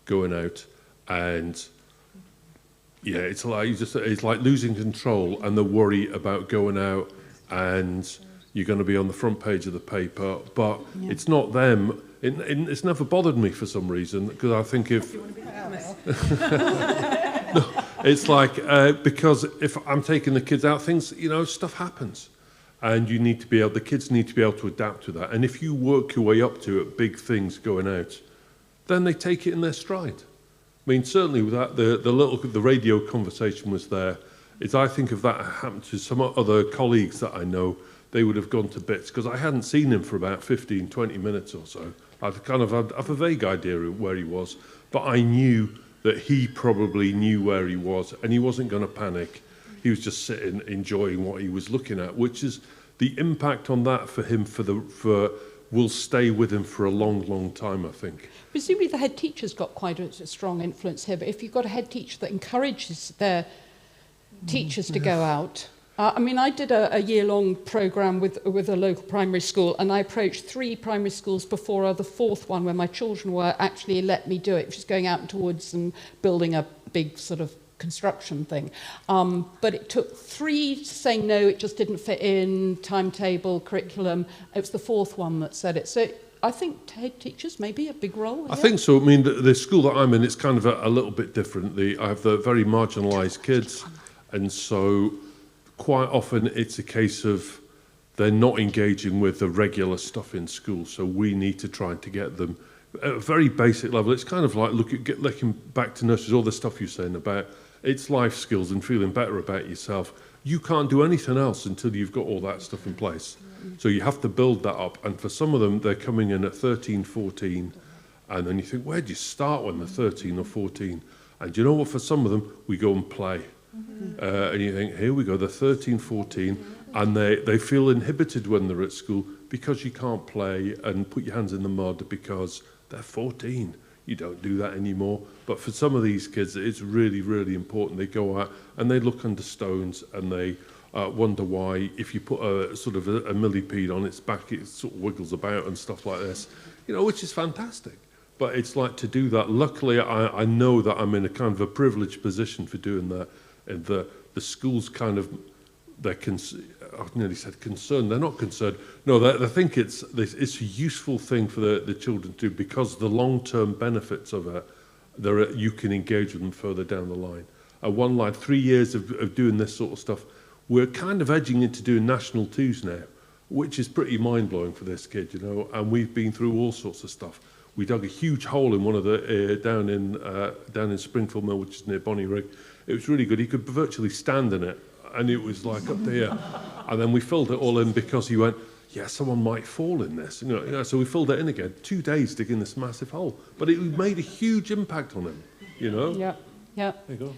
going out, and it's like losing control, and the worry about going out and you're going to be on the front page of the paper. But it's not them. It's never bothered me for some reason, because I think if no, it's like because if I'm taking the kids out, things stuff happens, and the kids need to be able to adapt to that. And if you work your way up to it, big things going out, then they take it in their stride. I mean, certainly with that, the radio conversation was there. I think if that happened to some other colleagues that I know, they would have gone to bits, because I hadn't seen him for about 15, 20 minutes or so. I'd kind of have a vague idea of where he was, but I knew that he probably knew where he was, and he wasn't going to panic. He was just sitting, enjoying what he was looking at, which is the impact on that for him will stay with him for a long, long time, I think. Presumably the head teacher's got quite a strong influence here, but if you've got a head teacher that encourages their teachers to go out... I mean, I did a year-long programme with a local primary school, and I approached 3 primary schools before the 4th one, where my children were actually let me do it, which is going out into the woods and building a big sort of construction thing. But it took 3 saying no, it just didn't fit in, timetable, curriculum. It was the 4th one that said it. So I think head teachers may be a big role. I think so. I mean, the school that I'm in, it's kind of a little bit different. I have the very marginalised kids, and so quite often it's a case of they're not engaging with the regular stuff in school, so we need to try to get them at a very basic level. It's kind of like looking back to nurseries, all the stuff you're saying about it's life skills and feeling better about yourself. You can't do anything else until you've got all that stuff in place. So you have to build that up, and for some of them they're coming in at 13, 14, and then you think, where do you start when they're 13 or 14? And you know what, for some of them we go and play. And you think, here we go, they're 13, 14, and they feel inhibited when they're at school because you can't play and put your hands in the mud because they're 14. You don't do that anymore. But for some of these kids, it's really, really important. They go out and they look under stones, and they wonder why, if you put a millipede on its back, it sort of wiggles about and stuff like this, which is fantastic. But it's like to do that. Luckily, I know that I'm in a kind of a privileged position for doing that. And the schools kind of, I nearly said concerned. They're not concerned. No, they think it's a useful thing for the children to do, because the long-term benefits of it, you can engage with them further down the line. One line, 3 years of doing this sort of stuff, we're kind of edging into doing national twos now, which is pretty mind-blowing for this kid, you know, and we've been through all sorts of stuff. We dug a huge hole in one of the, down in Springfield Mill, which is near Bonnyrigg. It was really good. He could virtually stand in it, and it was like up there. And then we filled it all in because he went, yeah, someone might fall in this. You know, yeah, so we filled it in again. 2 days digging this massive hole. But it made a huge impact on him, you know? Yeah, yeah. There you go.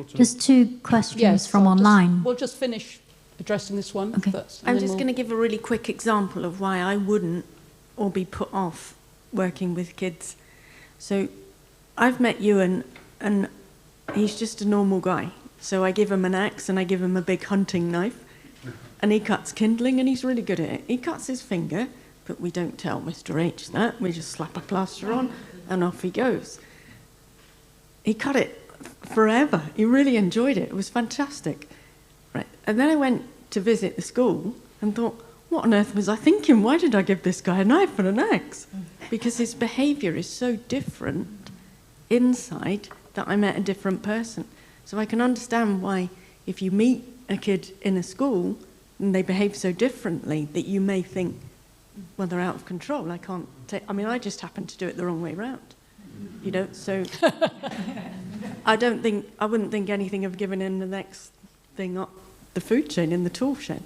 Just 2 questions from online. We'll just finish addressing this one. Okay. First, I'm just going to give a really quick example of why I wouldn't or be put off working with kids. So I've met Ewan, and he's just a normal guy. So I give him an axe and I give him a big hunting knife, and he cuts kindling, and he's really good at it. He cuts his finger, but we don't tell Mr. H that. We just slap a plaster on and off he goes. He cut it forever. He really enjoyed it. It was fantastic. Right. And then I went to visit the school and thought, what on earth was I thinking? Why did I give this guy a knife and an axe? Because his behaviour is so different inside that I met a different person. So I can understand why, if you meet a kid in a school and they behave so differently, that you may think, well, they're out of control. I just happen to do it the wrong way round. You know, so I wouldn't think anything of giving in the next thing up the food chain in the tool shed.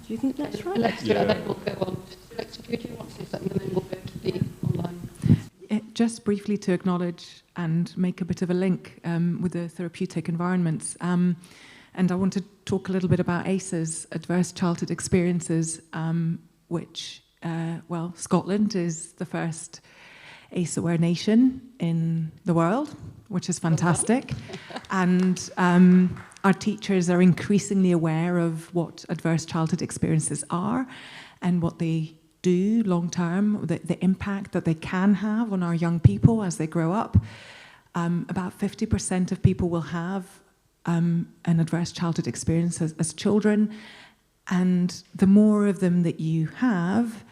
Do you think that's right? Alexia, then we'll go on. Alexia, do you want to say something, and then we'll go to the online? Just briefly to acknowledge and make a bit of a link with the therapeutic environments. And I want to talk a little bit about ACEs, Adverse Childhood Experiences, which, Scotland is the first ACE-aware nation in the world, which is fantastic. And our teachers are increasingly aware of what adverse childhood experiences are and what they do long-term, the impact that they can have on our young people as they grow up. About 50% of people will have an adverse childhood experience as children, and the more of them that you have,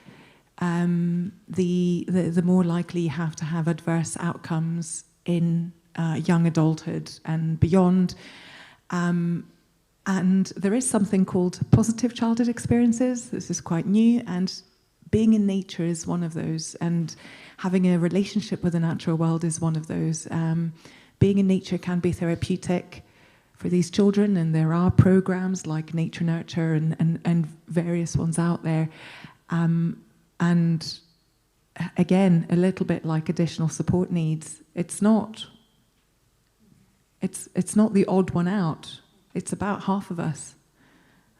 the more likely you have to have adverse outcomes in young adulthood and beyond. And there is something called positive childhood experiences. This is quite new, and being in nature is one of those, and having a relationship with the natural world is one of those. Being in nature can be therapeutic for these children, and there are programs like Nature Nurture and various ones out there. And again, a little bit like additional support needs. It's not the odd one out. It's about half of us.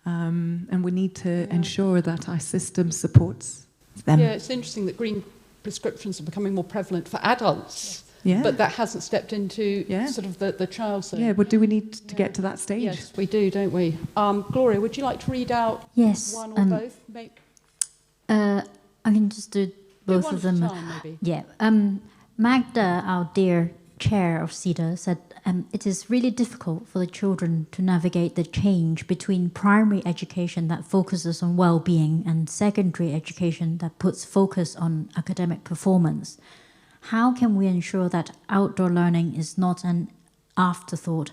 And we need to ensure that our system supports them. Yeah, it's interesting that green prescriptions are becoming more prevalent for adults. Yeah. But that hasn't stepped into sort of the child side. Yeah, but do we need to get to that stage? Yes, we do, don't we? Gloria, would you like to read out one or both? I can just do both of them. Time, maybe. Yeah. Magda, our dear chair of SEDA, said, it is really difficult for the children to navigate the change between primary education that focuses on well-being and secondary education that puts focus on academic performance. How can we ensure that outdoor learning is not an afterthought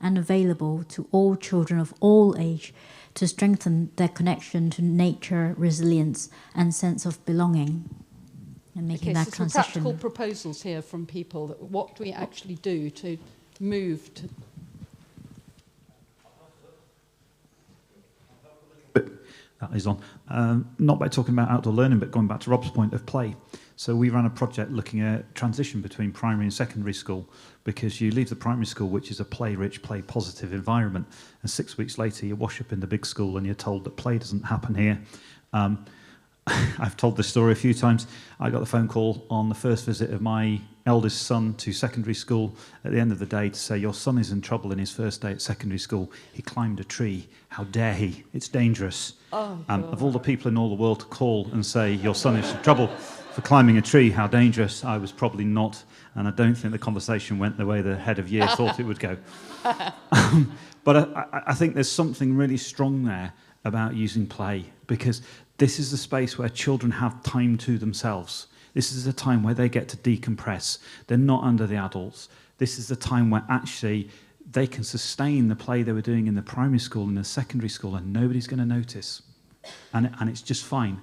and available to all children of all age to strengthen their connection to nature, resilience, and sense of belonging? And making that so transition. Some practical proposals here from people. What do we actually do to move to... That is on. Not by talking about outdoor learning, but going back to Rob's point of play. So we ran a project looking at transition between primary and secondary school, because you leave the primary school, which is a play-rich, play-positive environment, and 6 weeks later you wash up in the big school and you're told that play doesn't happen here. I've told this story a few times. I got the phone call on the first visit of my eldest son to secondary school at the end of the day to say, your son is in trouble in his first day at secondary school. He climbed a tree. How dare he? It's dangerous. Of all the people in all the world to call and say, your son is in trouble, for climbing a tree, how dangerous, I was probably not, and I don't think the conversation went the way the head of year thought it would go. But I think there's something really strong there about using play, because this is the space where children have time to themselves. This is a time where they get to decompress. They're not under the adults. This is the time where actually they can sustain the play they were doing in the primary school and the secondary school, and nobody's going to notice. And it's just fine.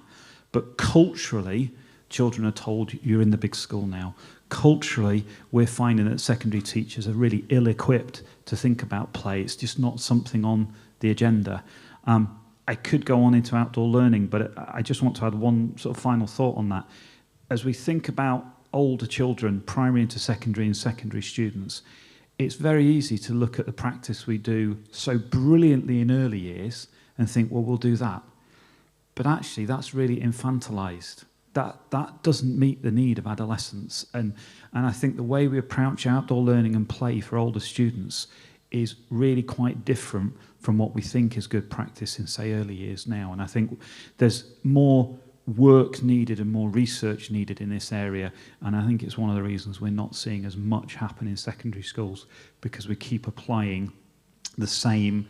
But culturally, children are told you're in the big school now. Culturally, we're finding that secondary teachers are really ill-equipped to think about play. It's just not something on the agenda. I could go on into outdoor learning, but I just want to add one sort of final thought on that. As we think about older children, primary into secondary and secondary students, it's very easy to look at the practice we do so brilliantly in early years and think, well, we'll do that. But actually, that's really infantilized. That doesn't meet the need of adolescence. And I think the way we approach outdoor learning and play for older students is really quite different from what we think is good practice in, say, early years now. And I think there's more work needed and more research needed in this area. And I think it's one of the reasons we're not seeing as much happen in secondary schools, because we keep applying the same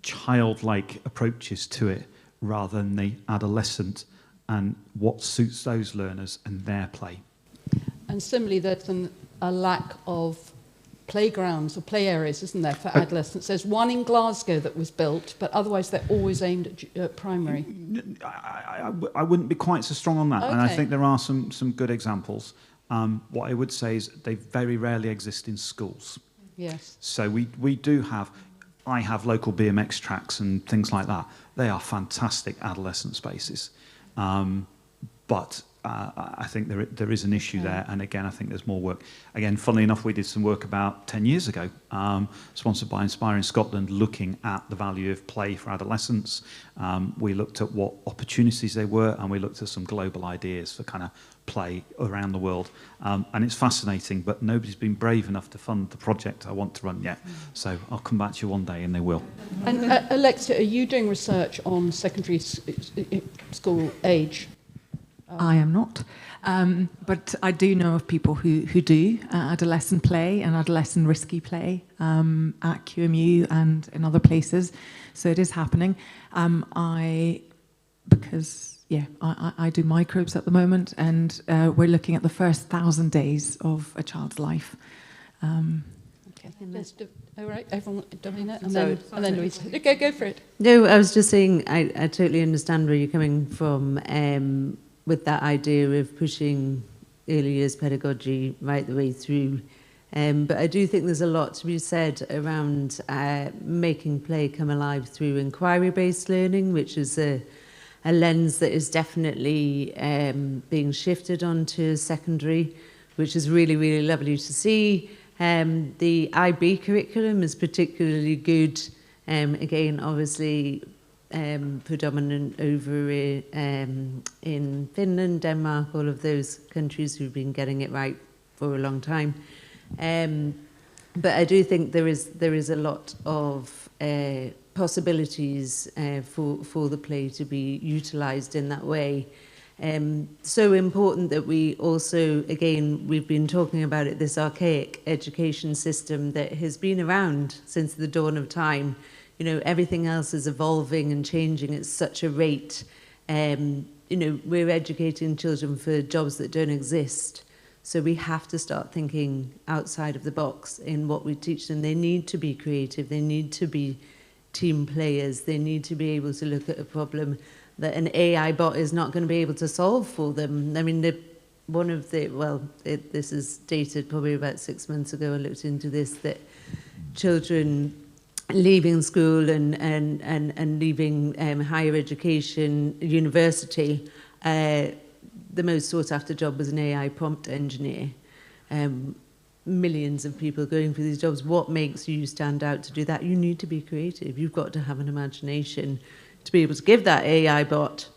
childlike approaches to it rather than the adolescent and what suits those learners and their play. And similarly, there's a lack of playgrounds or play areas, isn't there, for adolescents? There's one in Glasgow that was built, but otherwise they're always aimed at primary. I wouldn't be quite so strong on that, and I think there are some good examples. What I would say is they very rarely exist in schools. Yes. So we do have, I have local BMX tracks and things like that. They are fantastic adolescent spaces. But I think there is an issue there, and again, I think there's more work. Again, funnily enough, we did some work about 10 years ago, sponsored by Inspiring Scotland, looking at the value of play for adolescents. We looked at what opportunities they were, and we looked at some global ideas for kind of play around the world. And it's fascinating, but nobody's been brave enough to fund the project I want to run yet. So I'll come back to you one day, and they will. And Alexia, are you doing research on secondary school age? I am not, but I do know of people who do adolescent play and adolescent risky play at QMU and in other places. So it is happening. I do microbes at the moment, and we're looking at the first 1,000 days of a child's life. Okay, let's do. All right, everyone, Davina, and then Louise. Okay, go for it. No, I was just saying I totally understand where you're coming from. With that idea of pushing early years pedagogy right the way through. But I do think there's a lot to be said around making play come alive through inquiry-based learning, which is a lens that is definitely being shifted onto secondary, which is really, really lovely to see. The IB curriculum is particularly good. Again, obviously, predominant over in Finland, Denmark, all of those countries who've been getting it right for a long time. But I do think there is a lot of possibilities for the play to be utilised in that way. So important that we also, again, we've been talking about it, this archaic education system that has been around since the dawn of time. You know, everything else is evolving and changing at such a rate. You know, we're educating children for jobs that don't exist. So we have to start thinking outside of the box in what we teach them. They need to be creative. They need to be team players. They need to be able to look at a problem that an AI bot is not going to be able to solve for them. I mean, this is dated probably about 6 months ago. I looked into this, that children leaving school and leaving higher education, university, the most sought after job was an AI prompt engineer. Millions of people going for these jobs. What makes you stand out to do that? You need to be creative. You've got to have an imagination to be able to give that AI bot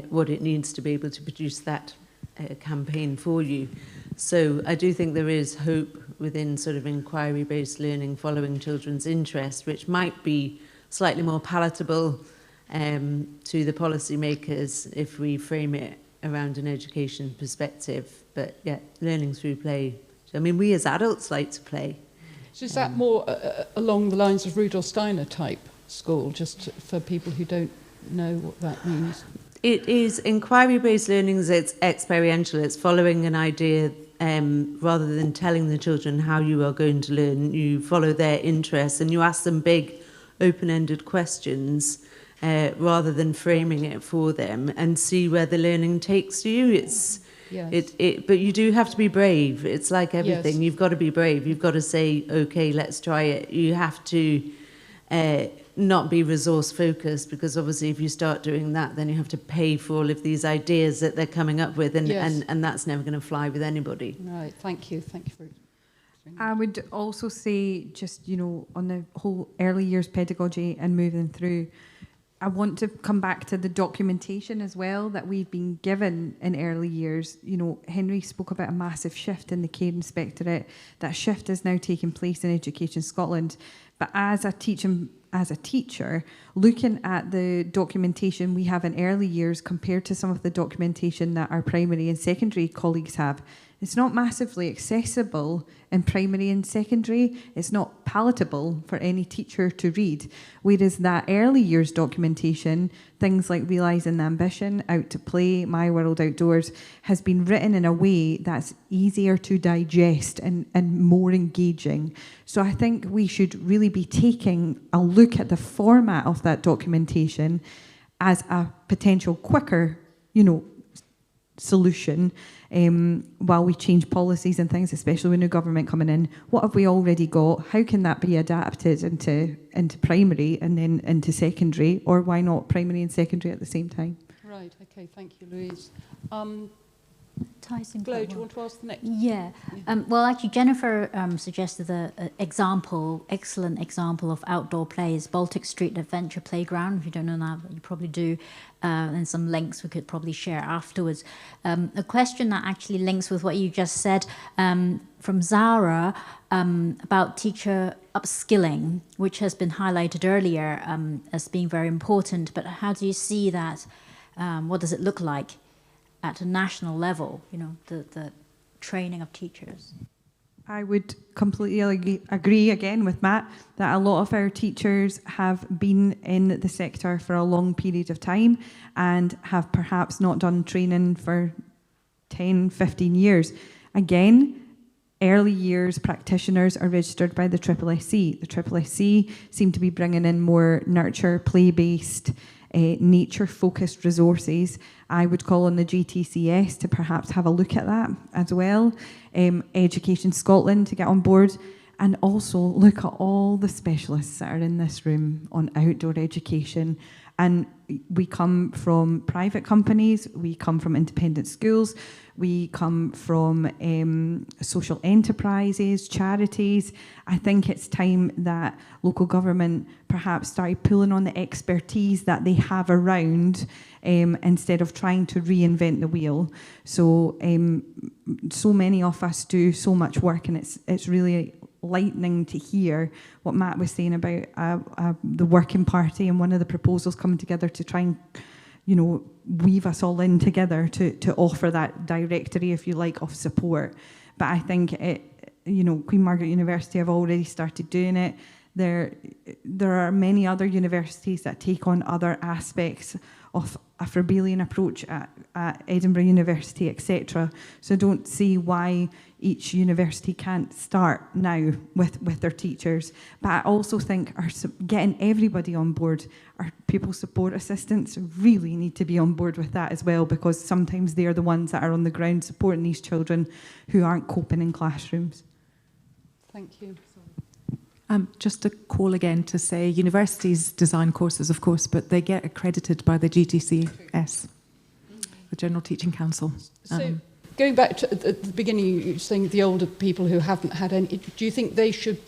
what it needs to be able to produce that campaign for you. So I do think there is hope within sort of inquiry-based learning following children's interest, which might be slightly more palatable to the policymakers if we frame it around an education perspective. But yeah, learning through play. I mean, we as adults like to play. So is that more along the lines of Rudolf Steiner type school, just for people who don't know what that means? It is inquiry-based learning. It's experiential. It's following an idea rather than telling the children how you are going to learn. You follow their interests and you ask them big, open-ended questions rather than framing it for them, and see where the learning takes you. It's Yes. But you do have to be brave. It's like everything. Yes. You've got to be brave. You've got to say, okay, let's try it. You have to not be resource focused, because obviously if you start doing that, then you have to pay for all of these ideas that they're coming up with, and, Yes. and that's never going to fly with anybody. Right, thank you for I would also say, just, on the whole early years pedagogy and moving through, I want to come back to the documentation as well that we've been given in early years. Henry spoke about a massive shift in the Care Inspectorate. That shift is now taking place in Education Scotland. But as a teacher, looking at the documentation we have in early years compared to some of the documentation that our primary and secondary colleagues have, it's not massively accessible in primary and secondary. It's not palatable for any teacher to read. Whereas that early years documentation, things like Realising the Ambition, Out to Play, My World Outdoors, has been written in a way that's easier to digest and more engaging. So I think we should really be taking a look at the format of that documentation as a potential quicker, solution while we change policies and things, especially with new government coming in. What have we already got? How can that be adapted into primary and then into secondary? Or why not primary and secondary at the same time? Right, okay, thank you, Louise. Tyson, Glo, do you want to ask the next? Yeah. Well, actually, Jennifer suggested an excellent example of outdoor play is Baltic Street Adventure Playground. If you don't know that, you probably do. And some links we could probably share afterwards. A question that actually links with what you just said from Zara about teacher upskilling, which has been highlighted earlier as being very important. But how do you see that? What does it look like at a national level, the training of teachers? I would completely agree again with Matt that a lot of our teachers have been in the sector for a long period of time and have perhaps not done training for 10, 15 years. Again, early years practitioners are registered by the SSSC. The SSSC seem to be bringing in more nurture, play-based, nature-focused resources. I would call on the GTCS to perhaps have a look at that as well. Education Scotland to get on board, and also look at all the specialists that are in this room on outdoor education. And we come from private companies, we come from independent schools, we come from social enterprises, charities. I think it's time that local government perhaps started pulling on the expertise that they have around instead of trying to reinvent the wheel. So, so many of us do so much work, and it's really lightning to hear what Matt was saying about the working party and one of the proposals coming together to try and weave us all in together to offer that directory, if you like, of support. But I think Queen Margaret University have already started doing it. There are many other universities that take on other aspects of a Froebelian approach at Edinburgh University, etc. So I don't see why each university can't start now with their teachers. But I also think getting everybody on board, our pupil support assistants really need to be on board with that as well, because sometimes they're the ones that are on the ground supporting these children who aren't coping in classrooms. Thank you. Just a call again to say universities design courses, of course, but they get accredited by the GTCS, the General Teaching Council. So going back to the beginning, you were saying the older people who haven't had any, do you think they should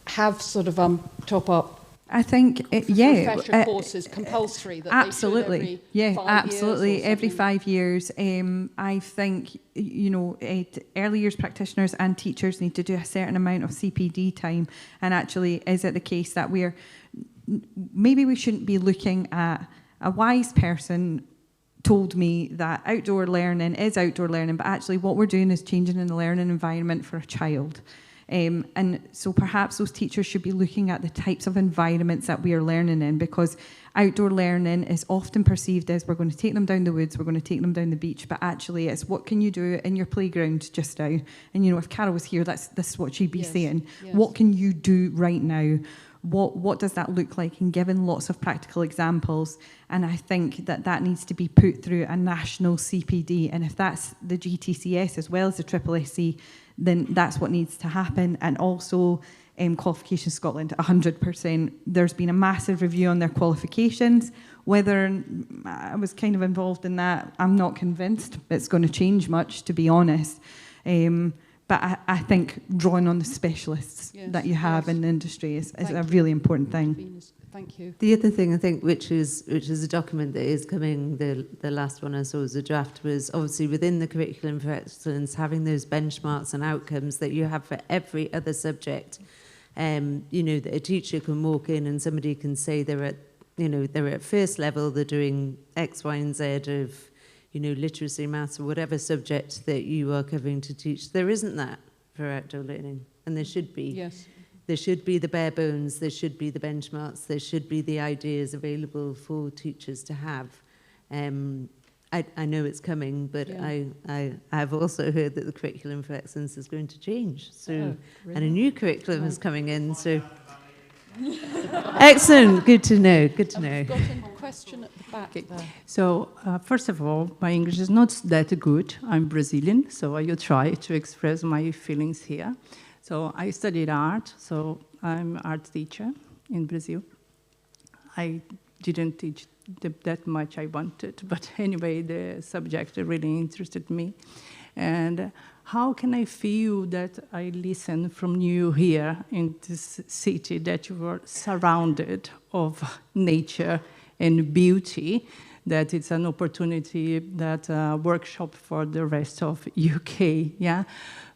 have sort of top up? I think, refresher courses compulsory. That absolutely, they should absolutely, every 5 years. I think early years practitioners and teachers need to do a certain amount of CPD time. And actually, is it the case that maybe we shouldn't be looking at a wise person told me that outdoor learning is outdoor learning, but actually what we're doing is changing in the learning environment for a child. And so perhaps those teachers should be looking at the types of environments that we are learning in, because outdoor learning is often perceived as we're going to take them down the woods, we're going to take them down the beach, but actually it's what can you do in your playground just now? And if Carol was here, this is what she'd be saying. Yes. What can you do right now? What does that look like? And given lots of practical examples. And I think that needs to be put through a national CPD. And if that's the GTCS as well as the SSSE, then that's what needs to happen. And also Qualifications Scotland, 100%. There's been a massive review on their qualifications. Whether I was kind of involved in that, I'm not convinced it's going to change much, to be honest. But I think drawing on the specialists that you have in the industry is a really important thing. Thank you. The other thing I think, which is a document that is coming, the last one I saw as a draft, was obviously within the curriculum for excellence, having those benchmarks and outcomes that you have for every other subject. That a teacher can walk in and somebody can say they're at first level, they're doing X, Y, and Z of literacy, maths, or whatever subject that you are covering to teach. There isn't that for outdoor learning, and there should be. Yes. There should be the bare bones, there should be the benchmarks, there should be the ideas available for teachers to have. I know it's coming, but I've also heard that the curriculum for excellence is going to change. So, and a new curriculum is coming in, so... Excellent, good to know, good to know. I've got a question at the back there. So, first of all, my English is not that good. I'm Brazilian, so I will try to express my feelings here. So I studied art, so I'm an art teacher in Brazil. I didn't teach that much I wanted, but anyway, the subject really interested me. And how can I feel that I listen from you here in this city, that you were surrounded of nature and beauty, that it's an opportunity, that workshop for the rest of UK, yeah?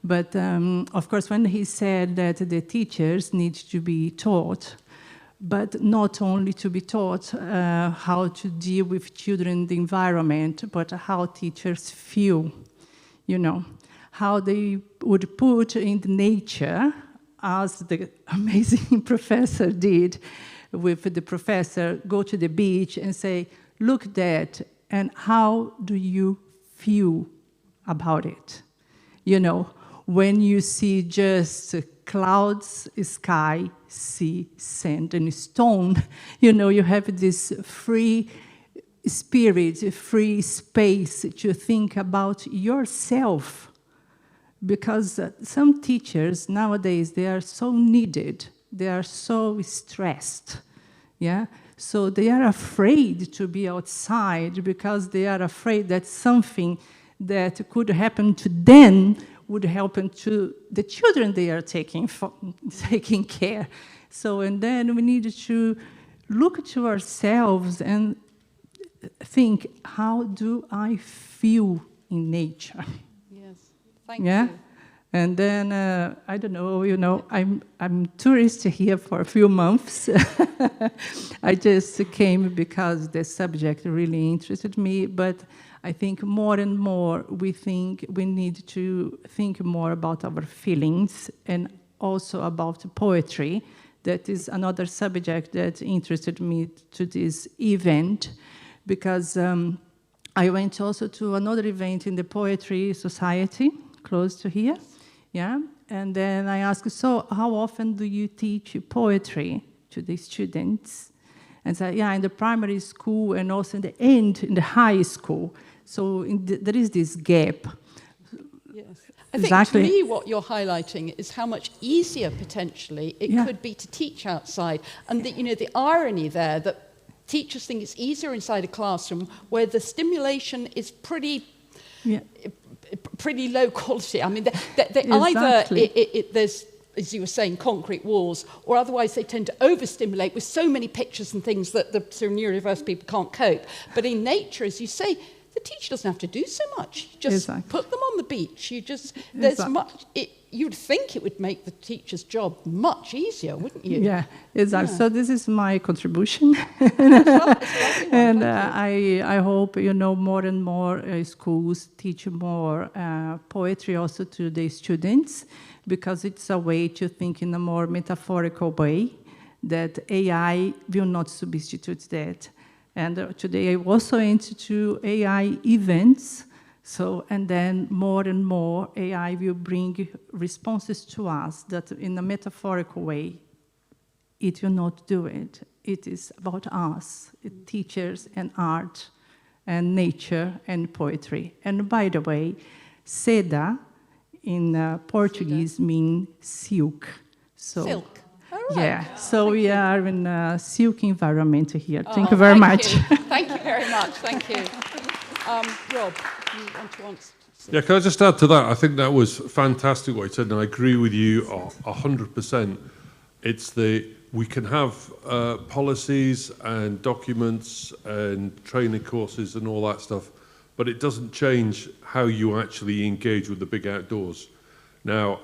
But of course, when he said that the teachers need to be taught, but not only to be taught how to deal with children in the environment, but how teachers feel, how they would put in the nature, as the amazing professor did with the professor, go to the beach and say, look at that, and how do you feel about it? When you see just clouds, sky, sea, sand, and stone, you have this free spirit, free space to think about yourself. Because some teachers nowadays, they are so needed, they are so stressed, yeah? So they are afraid to be outside because they are afraid that something that could happen to them would happen to the children they are taking care. So, and then we need to look to ourselves and think, how do I feel in nature? Yes, thank you. And then, I don't know, I'm tourist here for a few months. I just came because the subject really interested me, but I think more and more we need to think more about our feelings and also about poetry. That is another subject that interested me to this event, because I went also to another event in the Poetry Society, close to here. Yeah, and then I asked, so how often do you teach poetry to the students? And said, in the primary school and also in the high school. So there is this gap. Yes. I think to me what you're highlighting is how much easier potentially it could be to teach outside. And the irony there that teachers think it's easier inside a classroom where the stimulation is pretty low quality. I mean, they either there's, as you were saying, concrete walls, or otherwise they tend to overstimulate with so many pictures and things that the sort of neurodiverse people can't cope. But in nature, as you say, the teacher doesn't have to do so much. Just put them on on the beach. There's much. You'd think it would make the teacher's job much easier, wouldn't you? Yeah, exactly. Yeah. So this is my contribution. And I hope, more and more schools teach more poetry also to the students, because it's a way to think in a more metaphorical way that AI will not substitute that. And today I also went to AI events. And then more and more AI will bring responses to us that in a metaphorical way, it will not do it. It is about us, teachers and art and nature and poetry. And by the way, SEDA in Portuguese means silk. Silk. All right. Yeah, so we are in a silk environment here. Thank you very much. Thank you very much. Thank you. Rob, you want to answer? Yeah, can I just add to that? I think that was fantastic what you said, and I agree with you 100%. We can have policies and documents and training courses and all that stuff, but it doesn't change how you actually engage with the big outdoors. Now,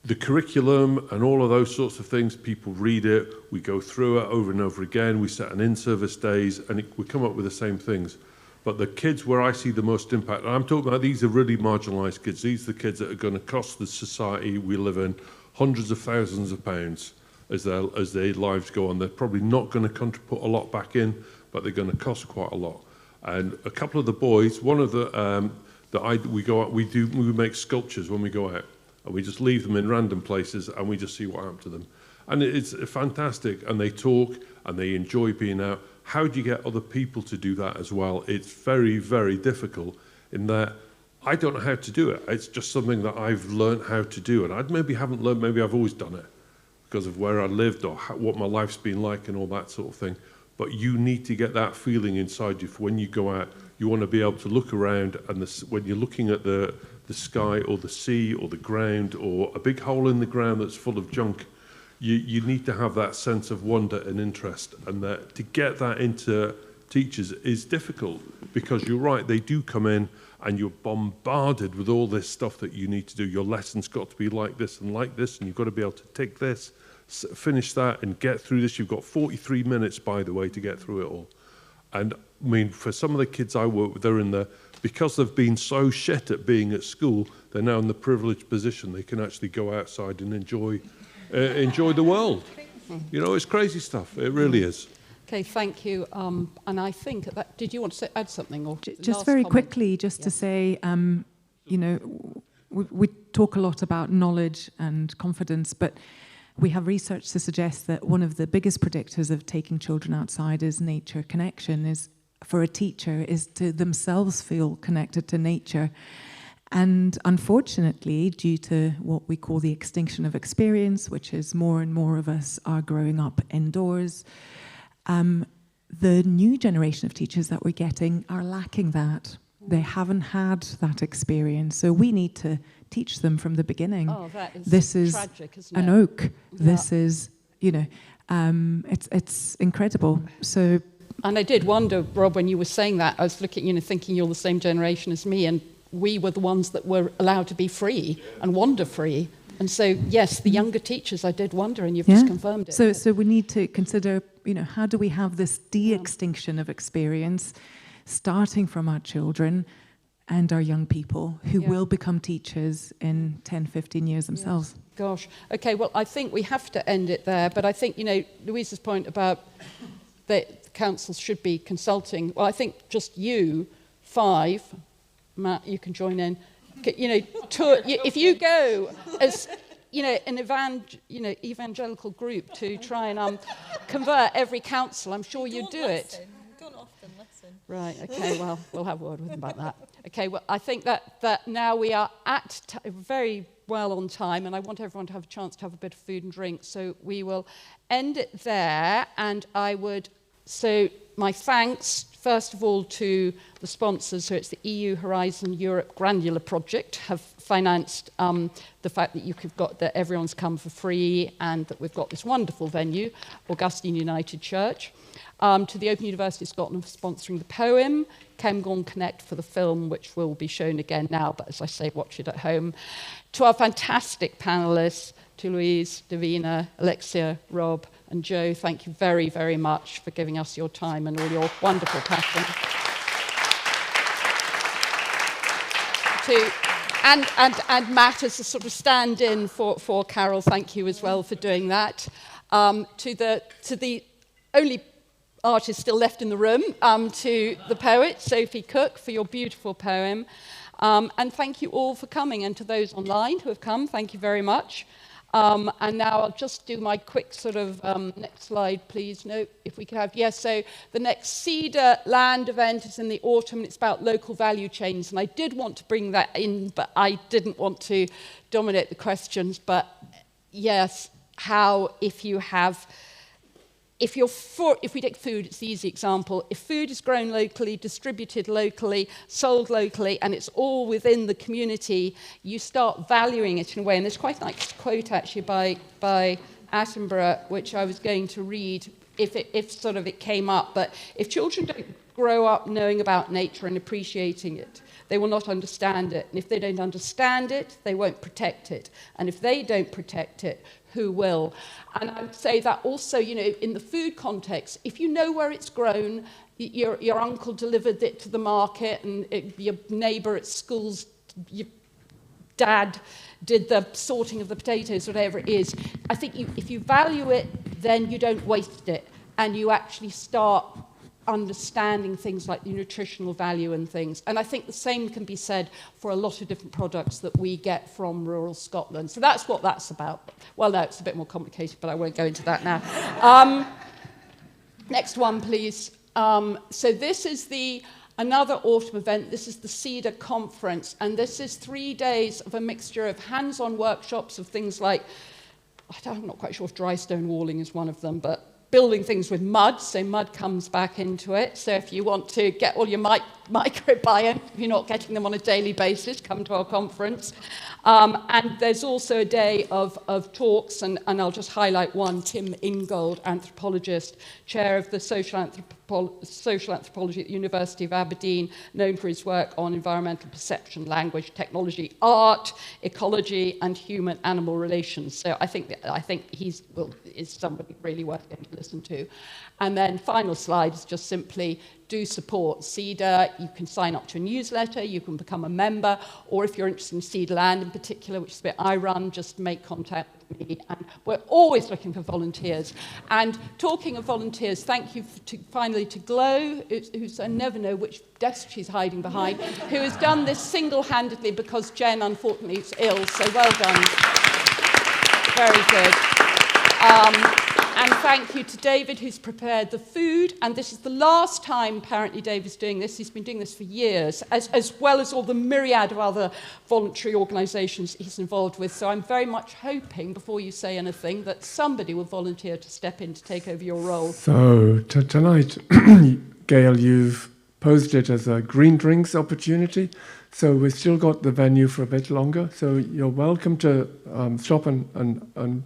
the curriculum and all of those sorts of things, people read it, we go through it over and over again, we set an in-service days, and we come up with the same things. But the kids where I see the most impact, and I'm talking about these are really marginalised kids, these are the kids that are going to cost the society we live in hundreds of thousands of pounds as their lives go on. They're probably not going to put a lot back in, but they're going to cost quite a lot. And a couple of the boys, one of we go out, we make sculptures when we go out. And we just leave them in random places and we just see what happens to them. And it's fantastic, and they talk and they enjoy being out. How do you get other people to do that as well? It's very, very difficult in that I don't know how to do it. It's just something that I've learned how to do. And I maybe haven't learned, maybe I've always done it because of where I lived or what my life's been like and all that sort of thing. But you need to get that feeling inside you for when you go out. You want to be able to look around, and when you're looking at the sky or the sea or the ground or a big hole in the ground that's full of junk, you need to have that sense of wonder and interest, and that to get that into teachers is difficult, because you're right, they do come in and you're bombarded with all this stuff that you need to do. Your lesson's got to be like this, and you've got to be able to take this, finish that and get through this. You've got 43 minutes, by the way, to get through it all. And I mean, for some of the kids I work with, they're in the, because they've been so shit at being at school, they're now in the privileged position. They can actually go outside and enjoy the world. It's crazy stuff. It really is. Okay, thank you. And I think that, did you want to add something? Or just very quickly, just to say, we talk a lot about knowledge and confidence, but we have research to suggest that one of the biggest predictors of taking children outside is nature connection, is for a teacher, is to themselves feel connected to nature. And unfortunately, due to what we call the extinction of experience, which is more and more of us are growing up indoors, the new generation of teachers that we're getting are lacking that. They haven't had that experience. So we need to teach them from the beginning. Oh, that is this is tragic, isn't it? an oak. Yeah. This is, it's incredible. So. And I did wonder, Rob, when you were saying that, I was looking, thinking you're the same generation as me, and we were the ones that were allowed to be free and wander free. And so, yes, the younger teachers, I did wonder, and you've just confirmed it. So we need to consider, how do we have this de-extinction of experience, starting from our children and our young people who will become teachers in 10, 15 years themselves. Yes. Gosh. Okay, well, I think we have to end it there. But I think, Louise's point about that councils should be consulting, well, I think just you, 5, Matt, you can join in, if you go as, an evangelical group to try and convert every council, I'm sure you'd do it. Don't often listen. Right, okay, well, we'll have a word with them about that. Okay, well, I think that now we are at very well on time, and I want everyone to have a chance to have a bit of food and drink, so we will end it there, and I would, so my thanks, first of all, to the sponsors. So it's the EU Horizon Europe Granular Project have financed the fact that that everyone's come for free and that we've got this wonderful venue, Augustine United Church. To the Open University of Scotland for sponsoring the poem, Cemgon Connect for the film, which will be shown again now, but as I say, watch it at home. To our fantastic panellists, to Louise, Davina, Alexia, Rob, and Joe, thank you very, very much for giving us your time and all your wonderful passion. And Matt as a sort of stand-in for Carol, thank you as well for doing that. To the only artist still left in the room, to the poet, Sophie Cooke, for your beautiful poem. And thank you all for coming, and to those online who have come, thank you very much. And now I'll just do my quick sort of, next slide, please. No, if we could have, yes, so the next SEDA land event is in the autumn, and it's about local value chains. And I did want to bring that in, but I didn't want to dominate the questions. But yes, how, if we take food, it's the easy example. If food is grown locally, distributed locally, sold locally, and it's all within the community, you start valuing it in a way. And there's quite a nice quote actually by Edinburgh, which I was going to read if sort of it came up. But if children don't grow up knowing about nature and appreciating it, they will not understand it. And if they don't understand it, they won't protect it. And if they don't protect it, who will? And I would say that also, you know, in the food context, if you know where it's grown, your uncle delivered it to the market, and your neighbour at school's, your dad did the sorting of the potatoes, whatever it is, I think if you value it, then you don't waste it, and you actually start understanding things like the nutritional value and things. And I think the same can be said for a lot of different products that we get from rural Scotland. So that's what that's about. Well, no, it's a bit more complicated, but I won't go into that now. Next one, please. So this is another autumn event. This is the SEDA conference, and this is 3 days of a mixture of hands-on workshops of things like, I'm not quite sure if dry stone walling is one of them, but building things with mud, so mud comes back into it. So if you want to get all your microbiome, if you're not getting them on a daily basis, come to our conference. And there's also a day of talks, and I'll just highlight one. Tim Ingold, anthropologist, chair of the social anthropology at the University of Aberdeen, known for his work on environmental perception, language, technology, art, ecology, and human-animal relations. So I think is somebody really worth getting to listen to. And then final slide is just simply do support SEDA. You can sign up to a newsletter, you can become a member, or if you're interested in SEDA Land in particular, which is the bit I run, just make contact with me. And we're always looking for volunteers. And talking of volunteers, thank you finally to Glow, who's I never know which desk she's hiding behind, who has done this single-handedly because Jen, unfortunately, is ill. So well done. Very good. And thank you to David, who's prepared the food. And this is the last time, apparently, David's doing this. He's been doing this for years, as well as all the myriad of other voluntary organisations he's involved with. So I'm very much hoping, before you say anything, that somebody will volunteer to step in to take over your role. So tonight, Gail, you've posed it as a green drinks opportunity. So we've still got the venue for a bit longer. So you're welcome to stop and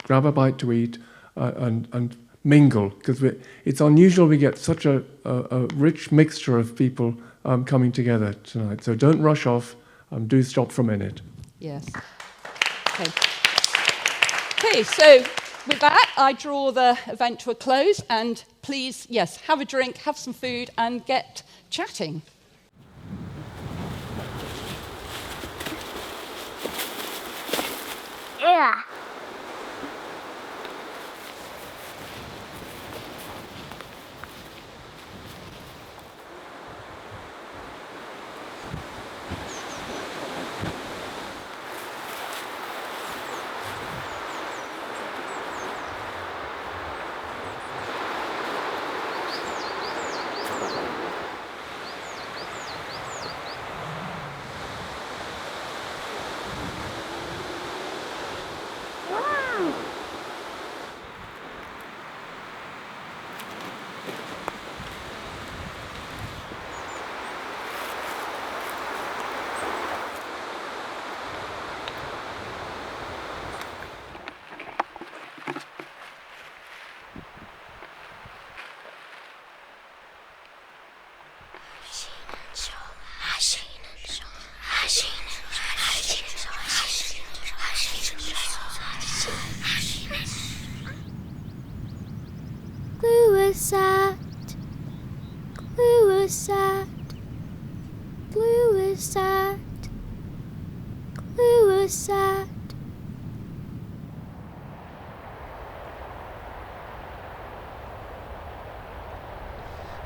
grab a bite to eat and mingle, because it's unusual we get such a rich mixture of people coming together tonight. So don't rush off, do stop for a minute. Yes. Okay, so with that, I draw the event to a close, and please, yes, have a drink, have some food, and get chatting. Yeah. sad, glue was sad.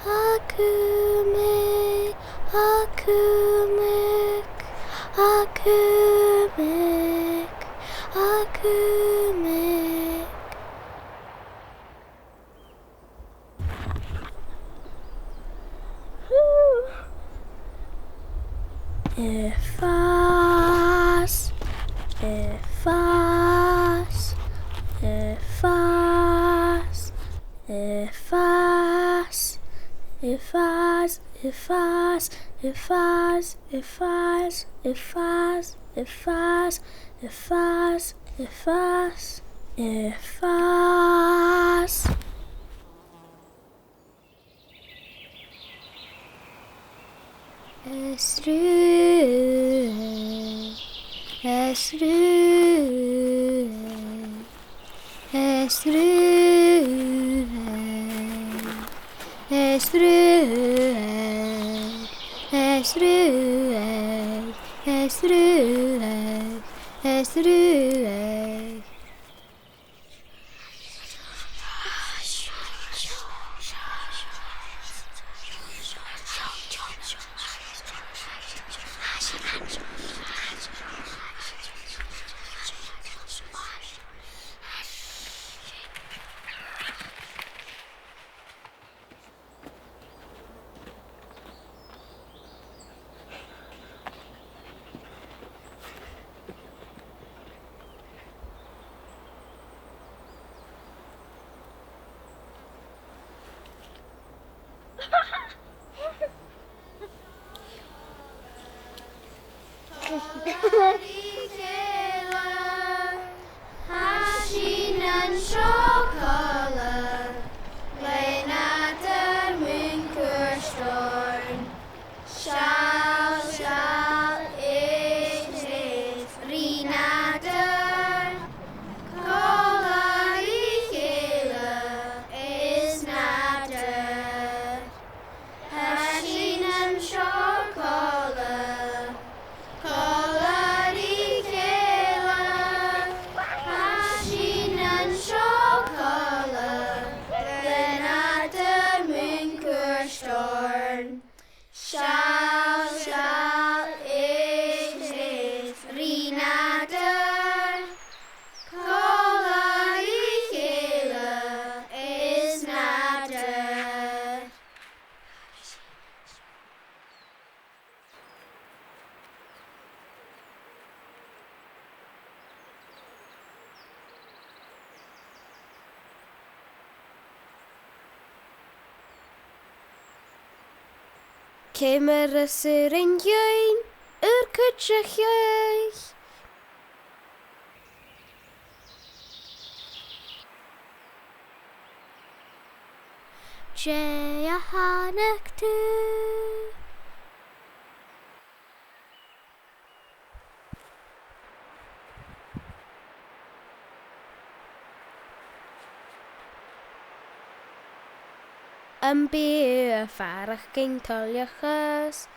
Akume, akumek, akumek, akumek. Ifas, ifas, ifas, ifas, ifas, ifas, ifas, ifas, ifas, ifas, ifas, ifas, ifas. Esru, esru, esru, esru, esru, esru, esru. Céimar a sur in dhéin, cutre chéich. Jé a hanach tú. Yn bu y ffarach gyn toliachas.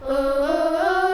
Oh,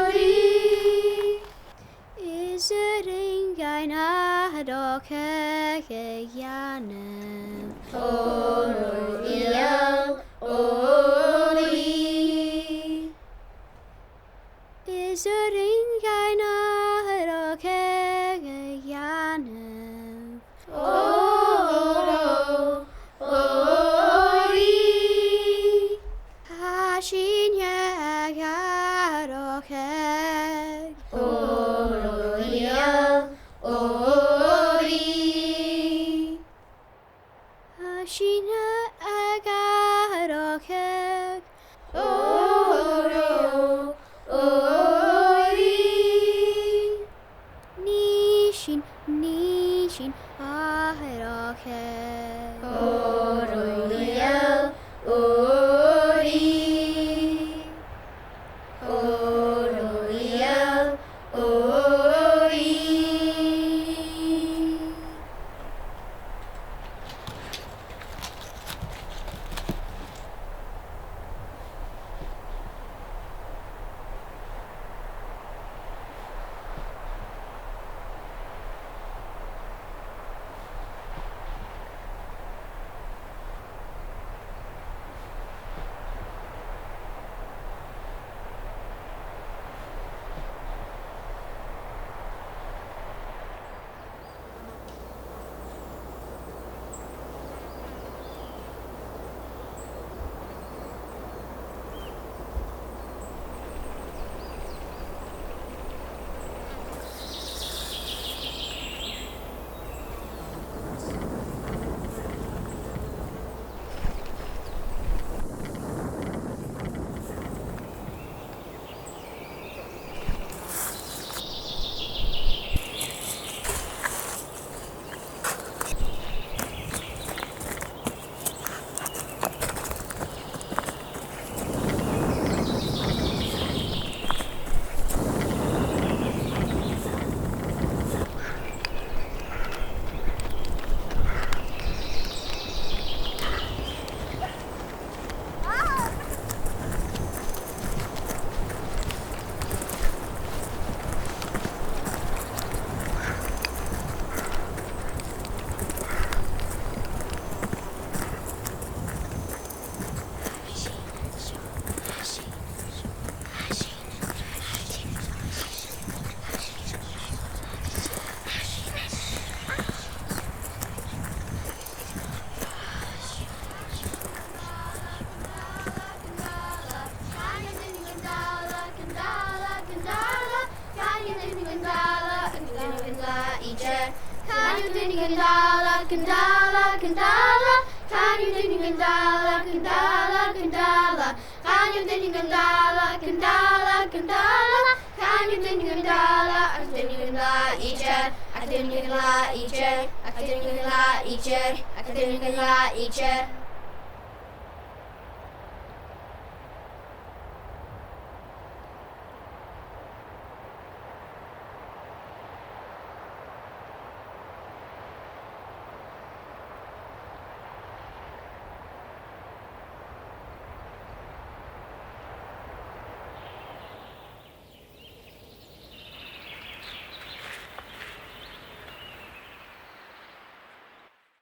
Kandala, Kandala, Kandala, can you ding Kandala, Kandala, Kandala, can you ding Kandala, Kandala, Kandala, can you ding Kandala, I ding Kandala, eacher, I ding Kandala, eacher, I ding Kandala, eacher, I ding Kandala, eacher.